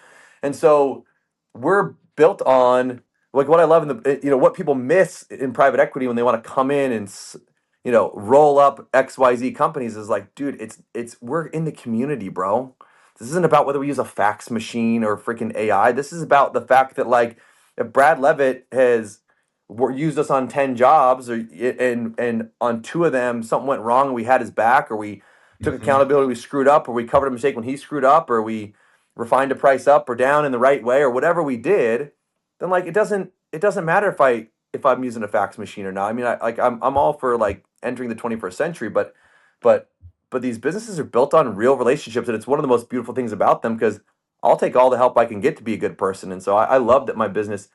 And so we're built on like what I love in what people miss in private equity when they want to come in and roll up XYZ companies is like, dude, it's we're in the community, bro. This isn't about whether we use a fax machine or freaking AI. This is about the fact that like if Brad Leavitt has used us on 10 jobs and on two of them something went wrong and we had his back or we took Mhm. accountability, we screwed up or we covered a mistake when he screwed up or we refined a price up or down in the right way or whatever we did, then like it doesn't matter if I'm using a fax machine or not. I mean, I'm all for like entering the 21st century, but but these businesses are built on real relationships, and it's one of the most beautiful things about them because I'll take all the help I can get to be a good person, and so I love that my business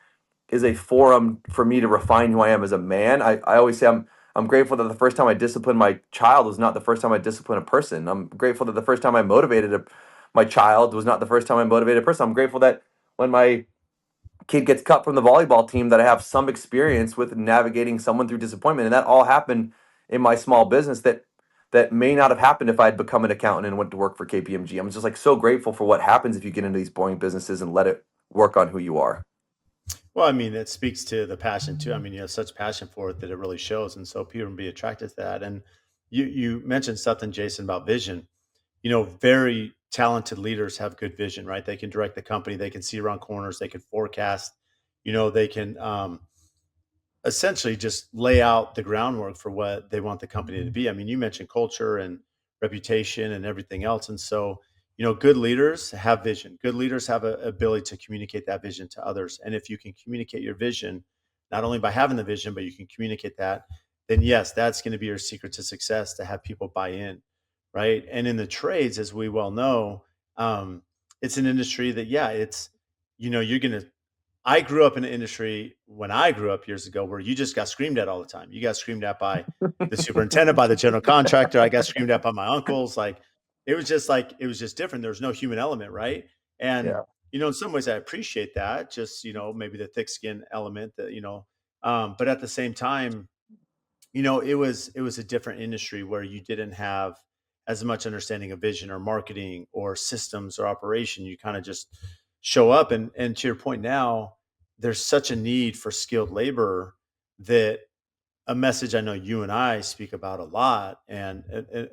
is a forum for me to refine who I am as a man. I always say I'm grateful that the first time I disciplined my child was not the first time I disciplined a person. I'm grateful that the first time I motivated my child was not the first time I motivated a person. I'm grateful that when my kid gets cut from the volleyball team that I have some experience with navigating someone through disappointment. And that all happened in my small business that may not have happened if I'd become an accountant and went to work for KPMG. I'm just like so grateful for what happens if you get into these boring businesses and let it work on who you are. Well, I mean, it speaks to the passion too. I mean, you have such passion for it that it really shows, and so people can be attracted to that. And you mentioned something, Jason, about vision. Very talented leaders have good vision, right? They can direct the company, they can see around corners, they can forecast. They can essentially just lay out the groundwork for what they want the company to be. I mean, you mentioned culture and reputation and everything else. And so, good leaders have vision. Good leaders have a ability to communicate that vision to others. And if you can communicate your vision, not only by having the vision, but you can communicate that, then yes, that's going to be your secret to success to have people buy in. Right. And in the trades, as we well know, um, it's an industry that, yeah, you're going to I grew up in an industry when I grew up years ago where you just got screamed at all the time. You got screamed at by the superintendent, by the general contractor. I got screamed at by my uncles. It was just different. There was no human element, right? And Yeah. in some ways, I appreciate that. Just maybe the thick skin element that but at the same time, it was a different industry where you didn't have as much understanding of vision or marketing or systems or operation. You kind of just show up, and to your point now, there's such a need for skilled labor that a message I know you and I speak about a lot and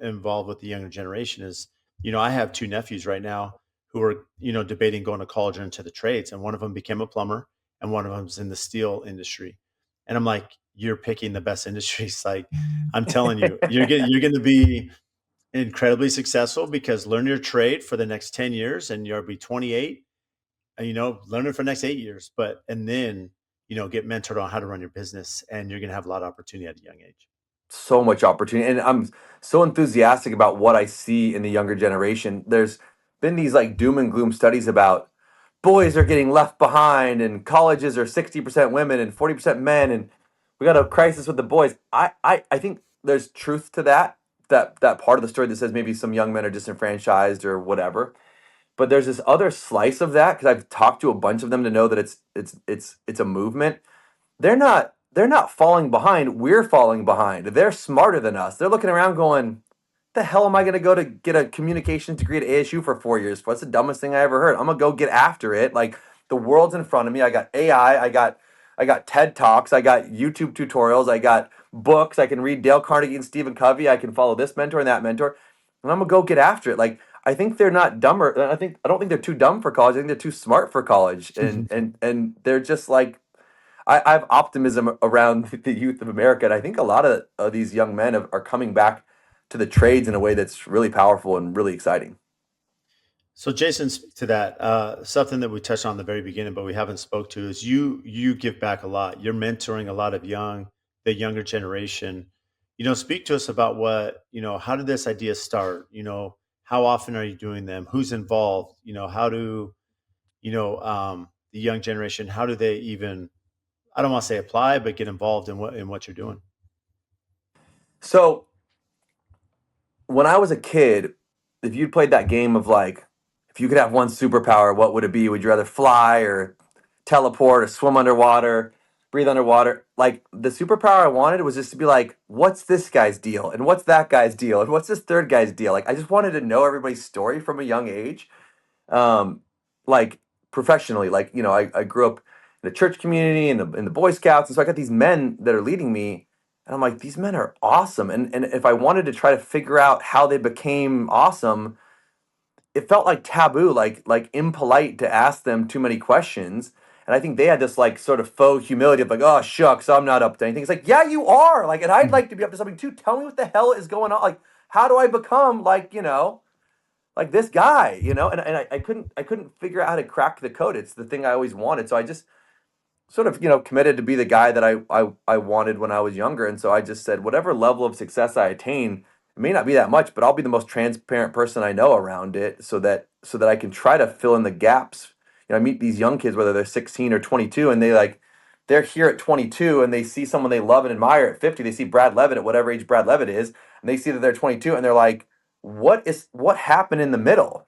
involved with the younger generation is, I have two nephews right now who are, debating going to college or into the trades. And one of them became a plumber and one of them's in the steel industry. And I'm like, you're picking the best industries. Like I'm telling you, you're going to be incredibly successful because learn your trade for the next 10 years and you'll be 28 and learn it for the next 8 years, and then get mentored on how to run your business, and you're going to have a lot of opportunity at a young age. So much opportunity, and I'm so enthusiastic about what I see in the younger generation. There's been these like doom and gloom studies about boys are getting left behind and colleges are 60% women and 40% men and we got a crisis with the boys. I think there's truth to that part of the story that says maybe some young men are disenfranchised or whatever. But there's this other slice of that because I've talked to a bunch of them to know that it's a movement they're not falling behind. We're falling behind. They're smarter than us. They're looking around going, the hell am I going to go to get a communications degree at ASU for 4 years for? That's the dumbest thing I ever heard. I'm going to go get after it. Like the world's in front of me. I got AI. I got TED Talks. I got YouTube tutorials. I got books. I can read Dale Carnegie and Stephen Covey. I can follow this mentor and that mentor. And I'm going to go get after it. Like I think they're not dumber. I don't think they're too dumb for college. I think they're too smart for college. And they're just like I have optimism around the youth of America, and I think a lot of these young men are coming back to the trades in a way that's really powerful and really exciting. So Jason, to that, something that we touched on in the very beginning, but we haven't spoke to is you give back a lot. You're mentoring a lot of the younger generation. Speak to us about how did this idea start? How often are you doing them? Who's involved? How do the young generation? How do they even? I don't want to say apply, but get involved in what you're doing. So when I was a kid, if you'd played that game of like, if you could have one superpower, what would it be? Would you rather fly or teleport or swim underwater, breathe underwater? Like the superpower I wanted was just to be like, what's this guy's deal? And what's that guy's deal? And what's this third guy's deal? Like I just wanted to know everybody's story from a young age. um, like professionally. Like I grew up in a church community in the Boy Scouts, and so I got these men that are leading me, and I'm like, these men are awesome. And if I wanted to try to figure out how they became awesome, it felt like taboo, like impolite to ask them too many questions. And I think they had this like sort of faux humility of like, oh shucks, I'm not up to anything. It's like, yeah, you are. Like, and I'd like to be up to something too. Tell me what the hell is going on. Like, how do I become like this guy, and I couldn't figure out how to crack the code. It's the thing I always wanted. So I just sort of, committed to be the guy that I wanted when I was younger. And so I just said, whatever level of success I attain, it may not be that much, but I'll be the most transparent person I know around it so that I can try to fill in the gaps. I meet these young kids, whether they're 16 or 22, and they're here at 22 and they see someone they love and admire at 50. They see Brad Levitt at whatever age Brad Levitt is, and they see that they're 22 and they're like, what happened in the middle?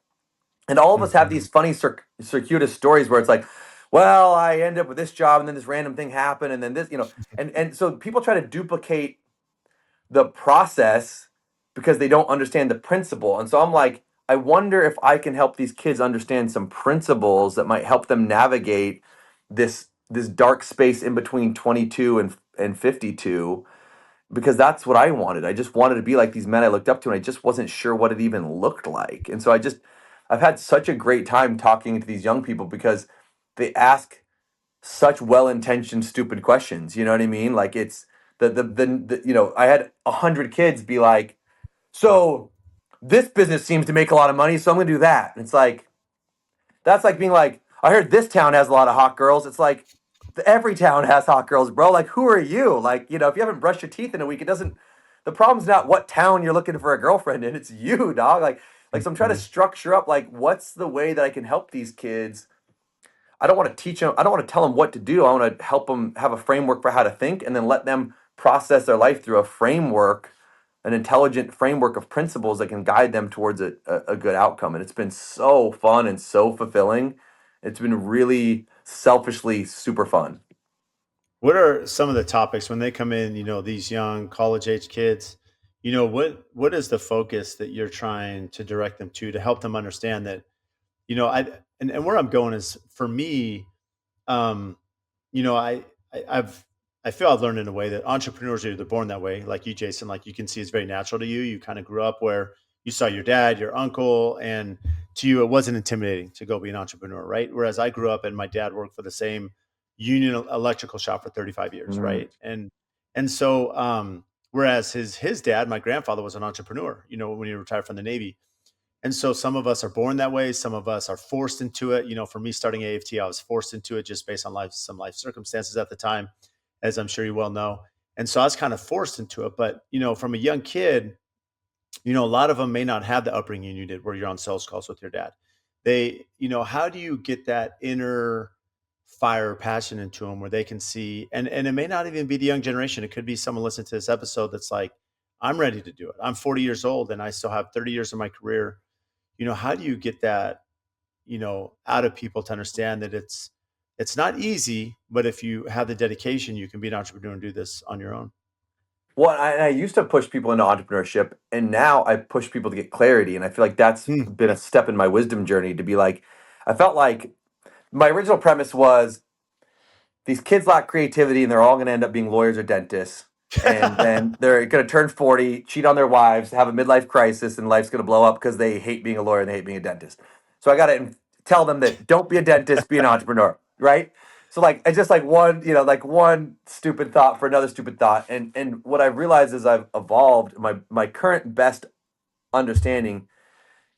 And all of us have Mhm. these funny circuitous stories where it's like, well, I ended up with this job and then this random thing happened and then this, and so people try to duplicate the process because they don't understand the principle. And so I'm like, I wonder if I can help these kids understand some principles that might help them navigate this dark space in between 22 and 52, because that's what I wanted. I just wanted to be like these men I looked up to, and I just wasn't sure what it even looked like. And so I've had such a great time talking to these young people because they ask such well-intentioned, stupid questions. You know what I mean? Like it's I had 100 kids be like, so this business seems to make a lot of money, so I'm gonna do that. And it's like, that's like being like, I heard this town has a lot of hot girls. It's like every town has hot girls, bro. Like, who are you? Like, if you haven't brushed your teeth in a week, it doesn't. The problem's not what town you're looking for a girlfriend in. It's you, dog. Like, so I'm trying to Mhm. structure up like, what's the way that I can help these kids. I don't want to teach them. I don't want to tell them what to do. I want to help them have a framework for how to think, and then let them process their life through a framework, an intelligent framework of principles that can guide them towards a good outcome. And it's been so fun and so fulfilling. It's been really selfishly super fun. What are some of the topics when they come in, these young college age kids, what is the focus that you're trying to direct them to help them understand that, and where I'm going is for me, um, you know, I've I feel I've learned in a way that entrepreneurs are either born that way, like you, Jason, like you can see it's very natural to you. You kind of grew up where you saw your dad, your uncle, and to you it wasn't intimidating to go be an entrepreneur, right? Whereas I grew up and my dad worked for the same union electrical shop for 35 years, Mm, right? And so whereas his dad, my grandfather, was an entrepreneur, when he retired from the Navy. And so some of us are born that way. Some of us are forced into it. For me, starting AFT, I was forced into it just based on some life circumstances at the time, as I'm sure you well know. And so I was kind of forced into it. But, from a young kid, a lot of them may not have the upbringing you did where you're on sales calls with your dad. How do you get that inner fire passion into them where they can see, and it may not even be the young generation. It could be someone listening to this episode that's like, I'm ready to do it. I'm 40 years old and I still have 30 years of my career. How do you get that, out of people to understand that It's not easy, but if you have the dedication, you can be an entrepreneur and do this on your own. Well, I used to push people into entrepreneurship, and now I push people to get clarity. And I feel like that's Hmm. been a step in my wisdom journey to be like, I felt like my original premise was these kids lack creativity and they're all going to end up being lawyers or dentists. And then they're going to turn 40, cheat on their wives, have a midlife crisis, and life's going to blow up because they hate being a lawyer and they hate being a dentist. So I got to tell them that don't be a dentist, be an entrepreneur, right? So like it's just like one, like one stupid thought for another stupid thought. And what I've realized is I've evolved my current best understanding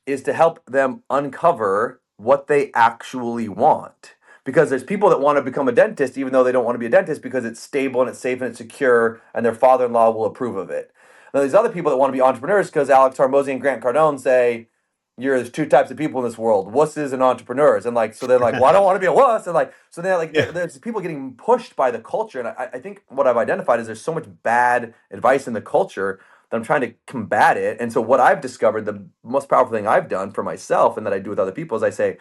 is to help them uncover what they actually want. Because there's people that want to become a dentist even though they don't want to be a dentist because it's stable and it's safe and it's secure and their father-in-law will approve of it. Now there's other people that want to be entrepreneurs because Alex Hormozy and Grant Cardone say there's two types of people in this world, wusses and entrepreneurs. And like so they're like, well, I don't want to be a wuss. And like so they're like Yeah. there's people getting pushed by the culture. And I think what I've identified is there's so much bad advice in the culture that I'm trying to combat it. And so what I've discovered, the most powerful thing I've done for myself and that I do with other people is I say,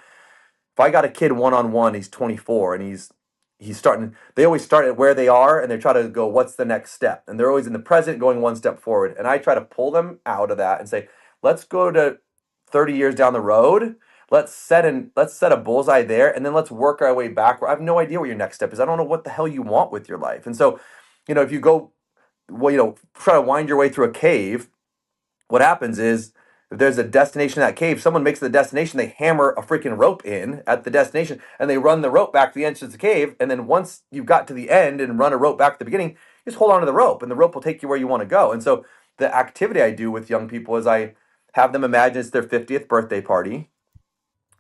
if I got a kid one on one, he's 24 and he's starting, they always start at where they are and they try to go, what's the next step? And they're always in the present going one step forward. And I try to pull them out of that and say, let's go to 30 years down the road. Let's set a bullseye there and then let's work our way backward. I have no idea what your next step is. I don't know what the hell you want with your life. And so, if you go well, try to wind your way through a cave, what happens is if there's a destination in that cave, someone makes the destination, they hammer a freaking rope in at the destination and they run the rope back to the entrance of the cave. And then once you've got to the end and run a rope back to the beginning, you just hold on to the rope and the rope will take you where you want to go. And so the activity I do with young people is I have them imagine it's their 50th birthday party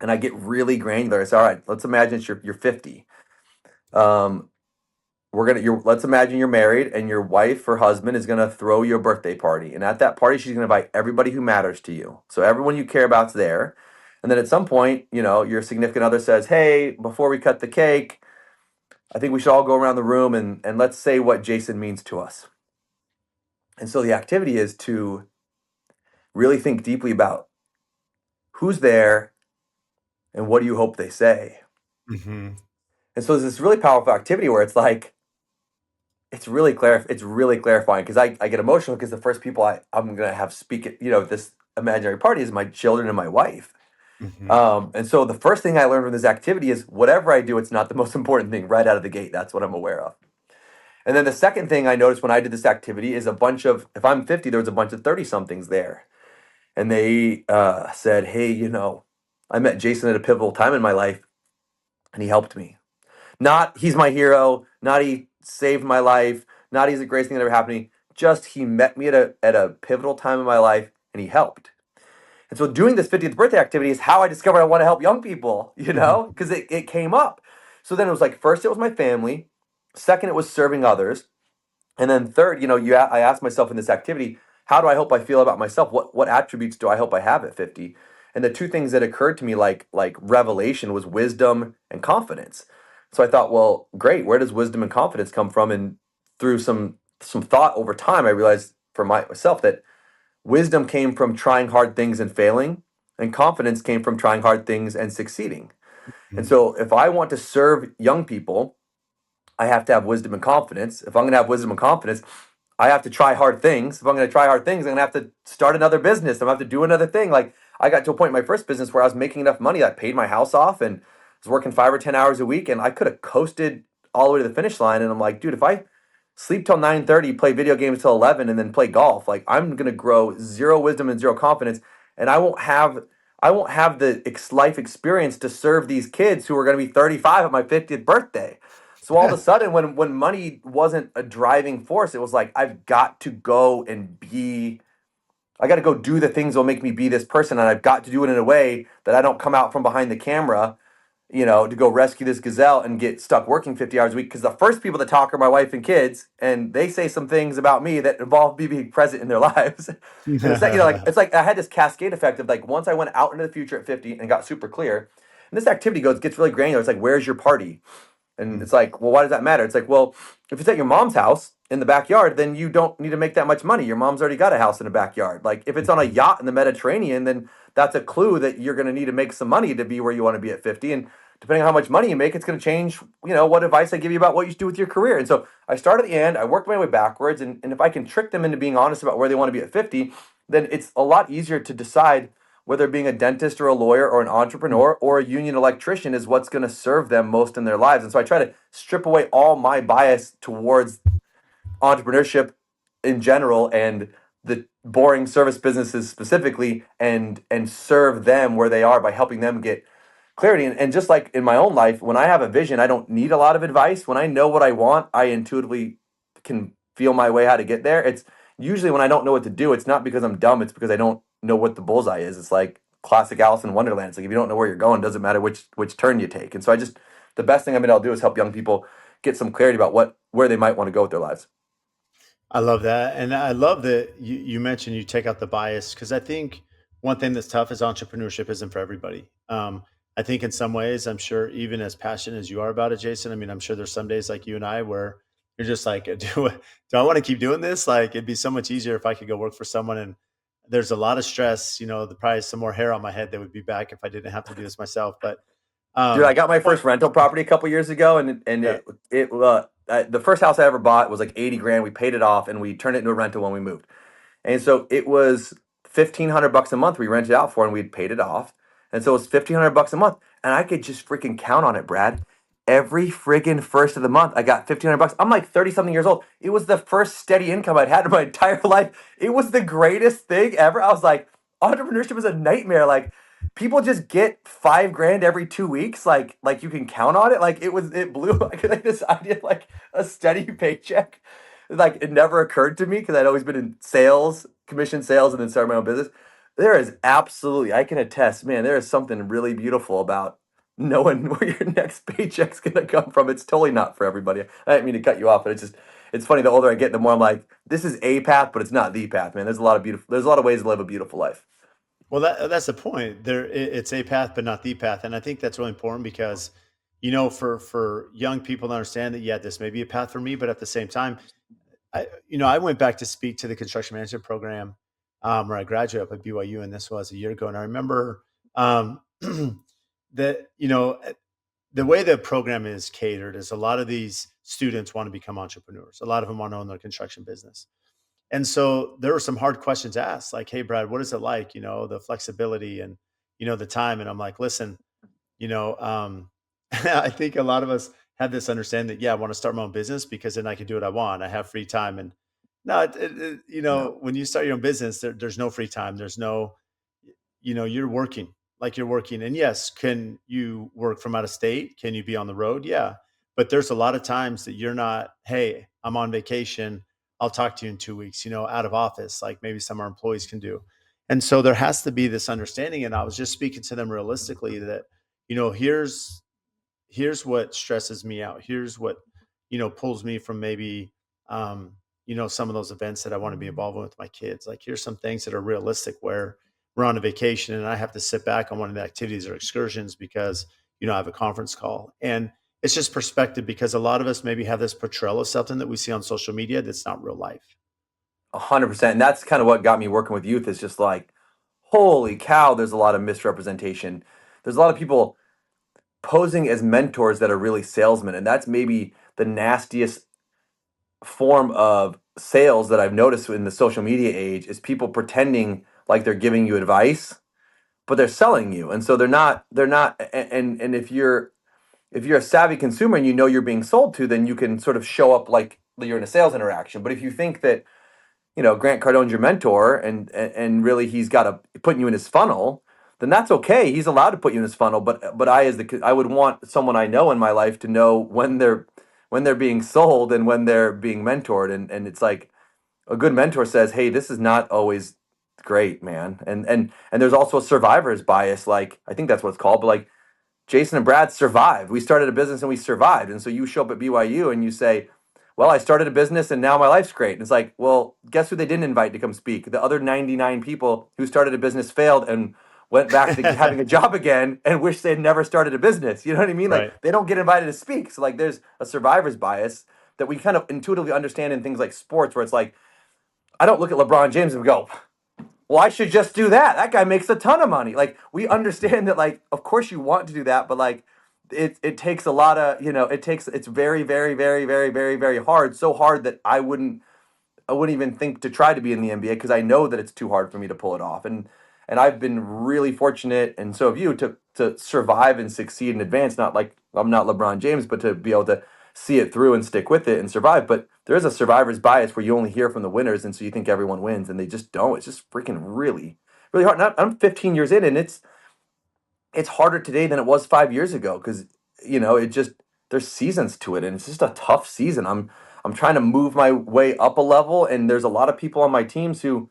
and I get really granular. I say, all right, let's imagine it's you're 50. Um, let's imagine you're married and your wife or husband is gonna throw you a birthday party, and at that party she's gonna invite everybody who matters to you, so everyone you care about's there. And then at some point, your significant other says, hey, before we cut the cake, I think we should all go around the room and let's say what Jason means to us. And so the activity is to really think deeply about who's there and what do you hope they say. Hmm. And so there's this really powerful activity where it's like it's really clarifying because I get emotional because the first people I'm gonna have speak at this imaginary party is my children and my wife. Hmm. And so the first thing I learned from this activity is whatever I do, it's not the most important thing right out of the gate. That's what I'm aware of. And then the second thing I noticed when I did this activity is if I'm 50, there was a bunch of 30 somethings there. And they said, hey, I met Jason at a pivotal time in my life and he helped me. Not he's my hero, not he saved my life, not he's the greatest thing that ever happened to me. Just he met me at a pivotal time in my life and he helped. And so doing this 50th birthday activity is how I discovered I want to help young people, Hmm. because it came up. So then it was like first it was my family, second it was serving others, and then third, I asked myself in this activity, how do I hope I feel about myself? What attributes do I hope I have at 50? And the two things that occurred to me like revelation was wisdom and confidence. So I thought, well, great, where does wisdom and confidence come from? And through some thought over time, I realized for myself that wisdom came from trying hard things and failing, and confidence came from trying hard things and succeeding. And so if I want to serve young people, I have to have wisdom and confidence. If I'm going to have wisdom and confidence, I have to try hard things. If I'm going to try hard things, I'm going to have to start another business. I'm going to have to do another thing. Like I got to a point in my first business where I was making enough money that I paid my house off and was working 5 or 10 hours a week, and I could have coasted all the way to the finish line. And I'm like, dude, if I sleep till 9:30, play video games till 11, and then play golf, like I'm going to grow zero wisdom and zero confidence, and I won't have the life experience to serve these kids who are going to be 35 at my 50th birthday. So all of a sudden, when money wasn't a driving force, it was like I got to go do the things that will make me be this person, and I've got to do it in a way that I don't come out from behind the camera, to go rescue this gazelle and get stuck working 50 hours a week. Because the first people that talk are my wife and kids, and they say some things about me that involve me being present in their lives. And it's like, it's like I had this cascade effect of like once I went out into the future at 50 and got super clear, and this activity gets really granular. It's like, where's your party? And it's like, well, why does that matter? It's like, well, if it's at your mom's house in the backyard, then you don't need to make that much money. Your mom's already got a house in the backyard. Like if it's on a yacht in the Mediterranean, then that's a clue that you're going to need to make some money to be where you want to be at 50. And depending on how much money you make, it's going to change, what advice I give you about what you should do with your career. And so I start at the end, I work my way backwards. And if I can trick them into being honest about where they want to be at 50, then it's a lot easier to decide whether being a dentist or a lawyer or an entrepreneur or a union electrician is what's going to serve them most in their lives. And so I try to strip away all my bias towards entrepreneurship in general and the boring service businesses specifically, and serve them where they are by helping them get clarity. And just like in my own life, when I have a vision, I don't need a lot of advice. When I know what I want, I intuitively can feel my way how to get there. It's usually when I don't know what to do, it's not because I'm dumb, it's because I don't know what the bullseye is. It's like classic Alice in Wonderland. It's like if you don't know where you're going, it doesn't matter which turn you take. And so the best thing I'll do is help young people get some clarity about where they might want to go with their lives. I love that. And I love that you mentioned you take out the bias, because I think one thing that's tough is entrepreneurship isn't for everybody. I think in some ways, I'm sure even as passionate as you are about it, Jason, I mean, I'm sure there's some days like you and I where you're just like, do I want to keep doing this? Like, it'd be so much easier if I could go work for someone. And there's a lot of stress, the probably some more hair on my head that would be back if I didn't have to do this myself. But Dude, I got my point, first rental property a couple years ago, and yeah. the first house I ever bought was like 80 grand. We paid it off, and we turned it into a rental when we moved. And so it was $1,500 a month we rented out for, and we'd paid it off. And so it was $1,500 a month, and I could just freaking count on it, Brad. Every friggin' first of the month, I got $1,500. I'm like 30 something years old. It was the first steady income I'd had in my entire life. It was the greatest thing ever. I was like, entrepreneurship is a nightmare. Like, people just get 5 grand every 2 weeks. Like you can count on it. Like it blew like this idea of like a steady paycheck. Like it never occurred to me because I'd always been in sales, commission sales, and then started my own business. There is absolutely, I can attest, man, there is something really beautiful about knowing where your next paycheck's gonna come from. It's totally not for everybody. I didn't mean to cut you off, but it's funny. The older I get, the more I'm like, this is a path, but it's not the path, man. There's a lot of ways to live a beautiful life. Well, that's the point. It's a path, but not the path, and I think that's really important because, for young people to understand that, yeah, this may be a path for me, but at the same time, I went back to speak to the construction management program where I graduated up at BYU, and this was a year ago, and I remember that the way the program is catered is a lot of these students want to become entrepreneurs. A lot of them want to own their construction business. And so there were some hard questions asked, like, "Hey, Brad, what is it like? The flexibility and the time." And I'm like, "Listen, I think a lot of us have this understanding that, yeah, I want to start my own business because then I can do what I want. I have free time." And no, No. when you start your own business, there's no free time. There's no, you're working like you're working. And yes, can you work from out of state? Can you be on the road? Yeah. But there's a lot of times that you're not, hey, I'm on vacation. I'll talk to you in 2 weeks, out of office, like maybe some of our employees can do. And so there has to be this understanding. And I was just speaking to them realistically that, here's what stresses me out. Here's what, pulls me from maybe, some of those events that I want to be involved with my kids. Like, here's some things that are realistic where we're on a vacation and I have to sit back on one of the activities or excursions because, I have a conference call. And it's just perspective because a lot of us maybe have this portrayal of something that we see on social media that's not real life. 100%. And that's kind of what got me working with youth is just like, holy cow, there's a lot of misrepresentation. There's a lot of people posing as mentors that are really salesmen. And that's maybe the nastiest form of sales that I've noticed in the social media age is people pretending like they're giving you advice, but they're selling you. And so they're not and if you're a savvy consumer and you know you're being sold to, then you can sort of show up like you're in a sales interaction. But if you think that Grant Cardone's your mentor, and really he's got to putting you in his funnel, then that's okay. He's allowed to put you in his funnel. But I would want someone I know in my life to know when they're being sold and when they're being mentored. And it's like a good mentor says, hey, this is not always great, man. And there's also a survivor's bias. Like, I think that's what it's called. But like, Jason and Brad survived. We started a business and we survived. And so you show up at BYU and you say, well, I started a business and now my life's great. And it's like, well, guess who they didn't invite to come speak? The other 99 people who started a business failed and went back to having a job again and wish they'd never started a business. You know what I mean? Right. Like, they don't get invited to speak. So like, there's a survivor's bias that we kind of intuitively understand in things like sports, where it's like, I don't look at LeBron James and go, well, I should just do that. That guy makes a ton of money. Like, we understand that, like, of course you want to do that, but like, it takes a lot of, it's very, very, very, very, very, very hard. So hard that I wouldn't even think to try to be in the NBA because I know that it's too hard for me to pull it off. And I've been really fortunate, and so have you, to survive and succeed and advance. Not like I'm not LeBron James, but to be able to see it through and stick with it and survive. But there is a survivor's bias where you only hear from the winners, and so you think everyone wins, and they just don't. It's just freaking really, really hard. Not, I'm 15 years in, and it's harder today than it was 5 years ago because it just there's seasons to it, and it's just a tough season. I'm trying to move my way up a level, and there's a lot of people on my teams who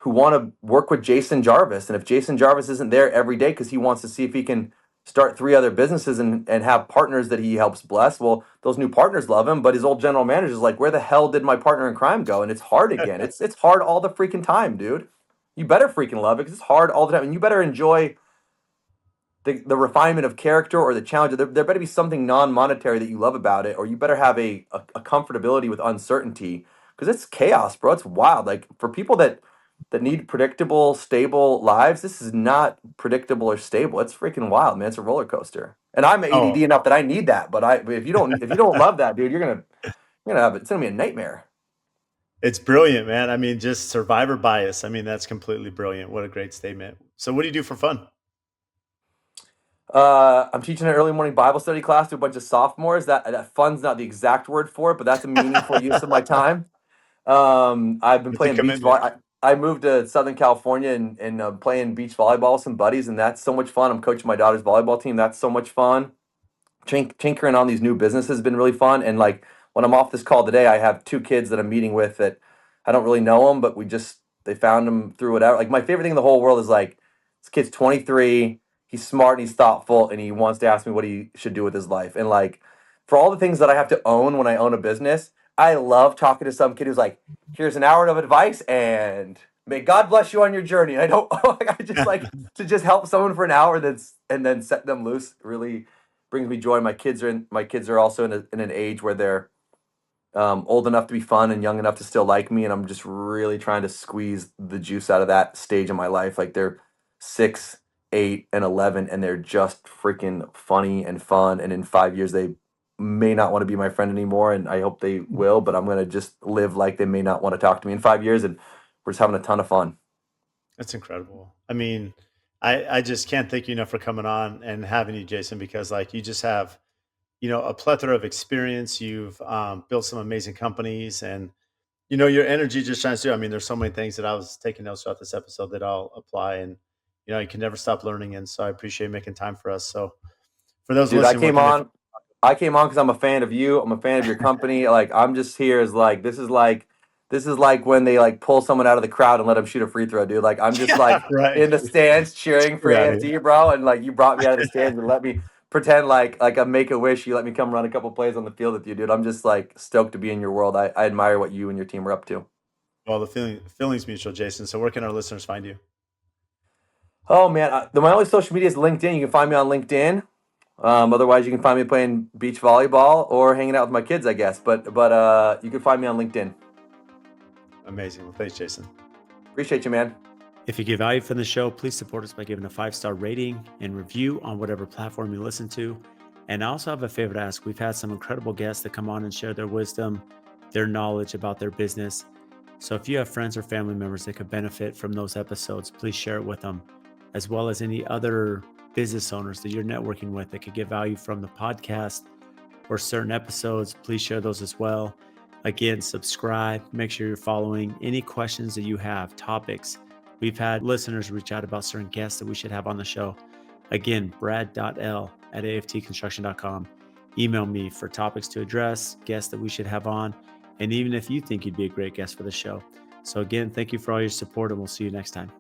want to work with Jason Jarvis. And if Jason Jarvis isn't there every day because he wants to see if he can start 3 other businesses and have partners that he helps bless, well, those new partners love him, but his old general manager is like, where the hell did my partner in crime go? And it's hard again. It's hard all the freaking time, dude. You better freaking love it because it's hard all the time, and you better enjoy the refinement of character or the challenge. There better be something non-monetary that you love about it, or you better have a comfortability with uncertainty because it's chaos, bro. It's wild. Like for people that need predictable, stable lives, this is not predictable or stable. It's freaking wild, man. It's a roller coaster. And I'm ADD Oh, enough that I need that, but if you don't love that, dude, you're gonna have it. It's gonna be a nightmare. it's brilliant, man. I mean, just survivor bias. I mean, that's completely brilliant. What a great statement. So what do you do for fun? I'm teaching an early morning Bible study class to a bunch of sophomores. That fun's not the exact word for it, but that's a meaningful use of my time. I've been It's a playing beach commitment. volley. I moved to Southern California and playing beach volleyball with some buddies, and that's so much fun. I'm coaching my daughter's volleyball team. That's so much fun. Tinkering on these new businesses has been really fun. And like when I'm off this call today, I have 2 kids that I'm meeting with that I don't really know them, but they found them through whatever. Like my favorite thing in the whole world is like this kid's 23. He's smart and he's thoughtful, and he wants to ask me what he should do with his life. And like for all the things that I have to own when I own a business, I love talking to some kid who's like, here's an hour of advice and may God bless you on your journey. And I don't, I just like to just help someone for an hour and then set them loose really brings me joy. My kids are also in an age where they're old enough to be fun and young enough to still like me, and I'm just really trying to squeeze the juice out of that stage of my life. Like they're 6, 8, and 11, and they're just freaking funny and fun. And in 5 years, they may not want to be my friend anymore, and I hope they will. But I'm gonna just live like they may not want to talk to me in 5 years, and we're just having a ton of fun. That's incredible. I mean, I just can't thank you enough for coming on and having you, Jason, because like you just have, a plethora of experience. You've built some amazing companies, and your energy just shines through. I mean, there's so many things that I was taking notes throughout this episode that I'll apply, and you can never stop learning. And so I appreciate making time for us. So for those Dude, I listening, where came can they find? on. I came on because I'm a fan of you. I'm a fan of your company. Like I'm just here as like this is like when they like pull someone out of the crowd and let them shoot a free throw, dude. Like I'm just Yeah, like right. in the stands cheering for You're out of here. AFD, bro. And like you brought me out of the stands and let me pretend like a make a wish. You let me come run a couple plays on the field with you, dude. I'm just like stoked to be in your world. I admire what you and your team are up to. Well, the feelings mutual, Jason. So where can our listeners find you? Oh man, my only social media is LinkedIn. You can find me on LinkedIn. Otherwise, you can find me playing beach volleyball or hanging out with my kids, I guess. But you can find me on LinkedIn. Amazing. Well, thanks, Jason. Appreciate you, man. If you get value from the show, please support us by giving a 5-star rating and review on whatever platform you listen to. And I also have a favor to ask. We've had some incredible guests that come on and share their wisdom, their knowledge about their business. So if you have friends or family members that could benefit from those episodes, please share it with them, as well as any other business owners that you're networking with that could get value from the podcast or certain episodes. Please share those as well. Again, subscribe, make sure you're following. Any questions that you have, topics. We've had listeners reach out about certain guests that we should have on the show. Again, brad.l@aftconstruction.com. Email me for topics to address, guests that we should have on, and even if you think you'd be a great guest for the show. So again, thank you for all your support, and we'll see you next time.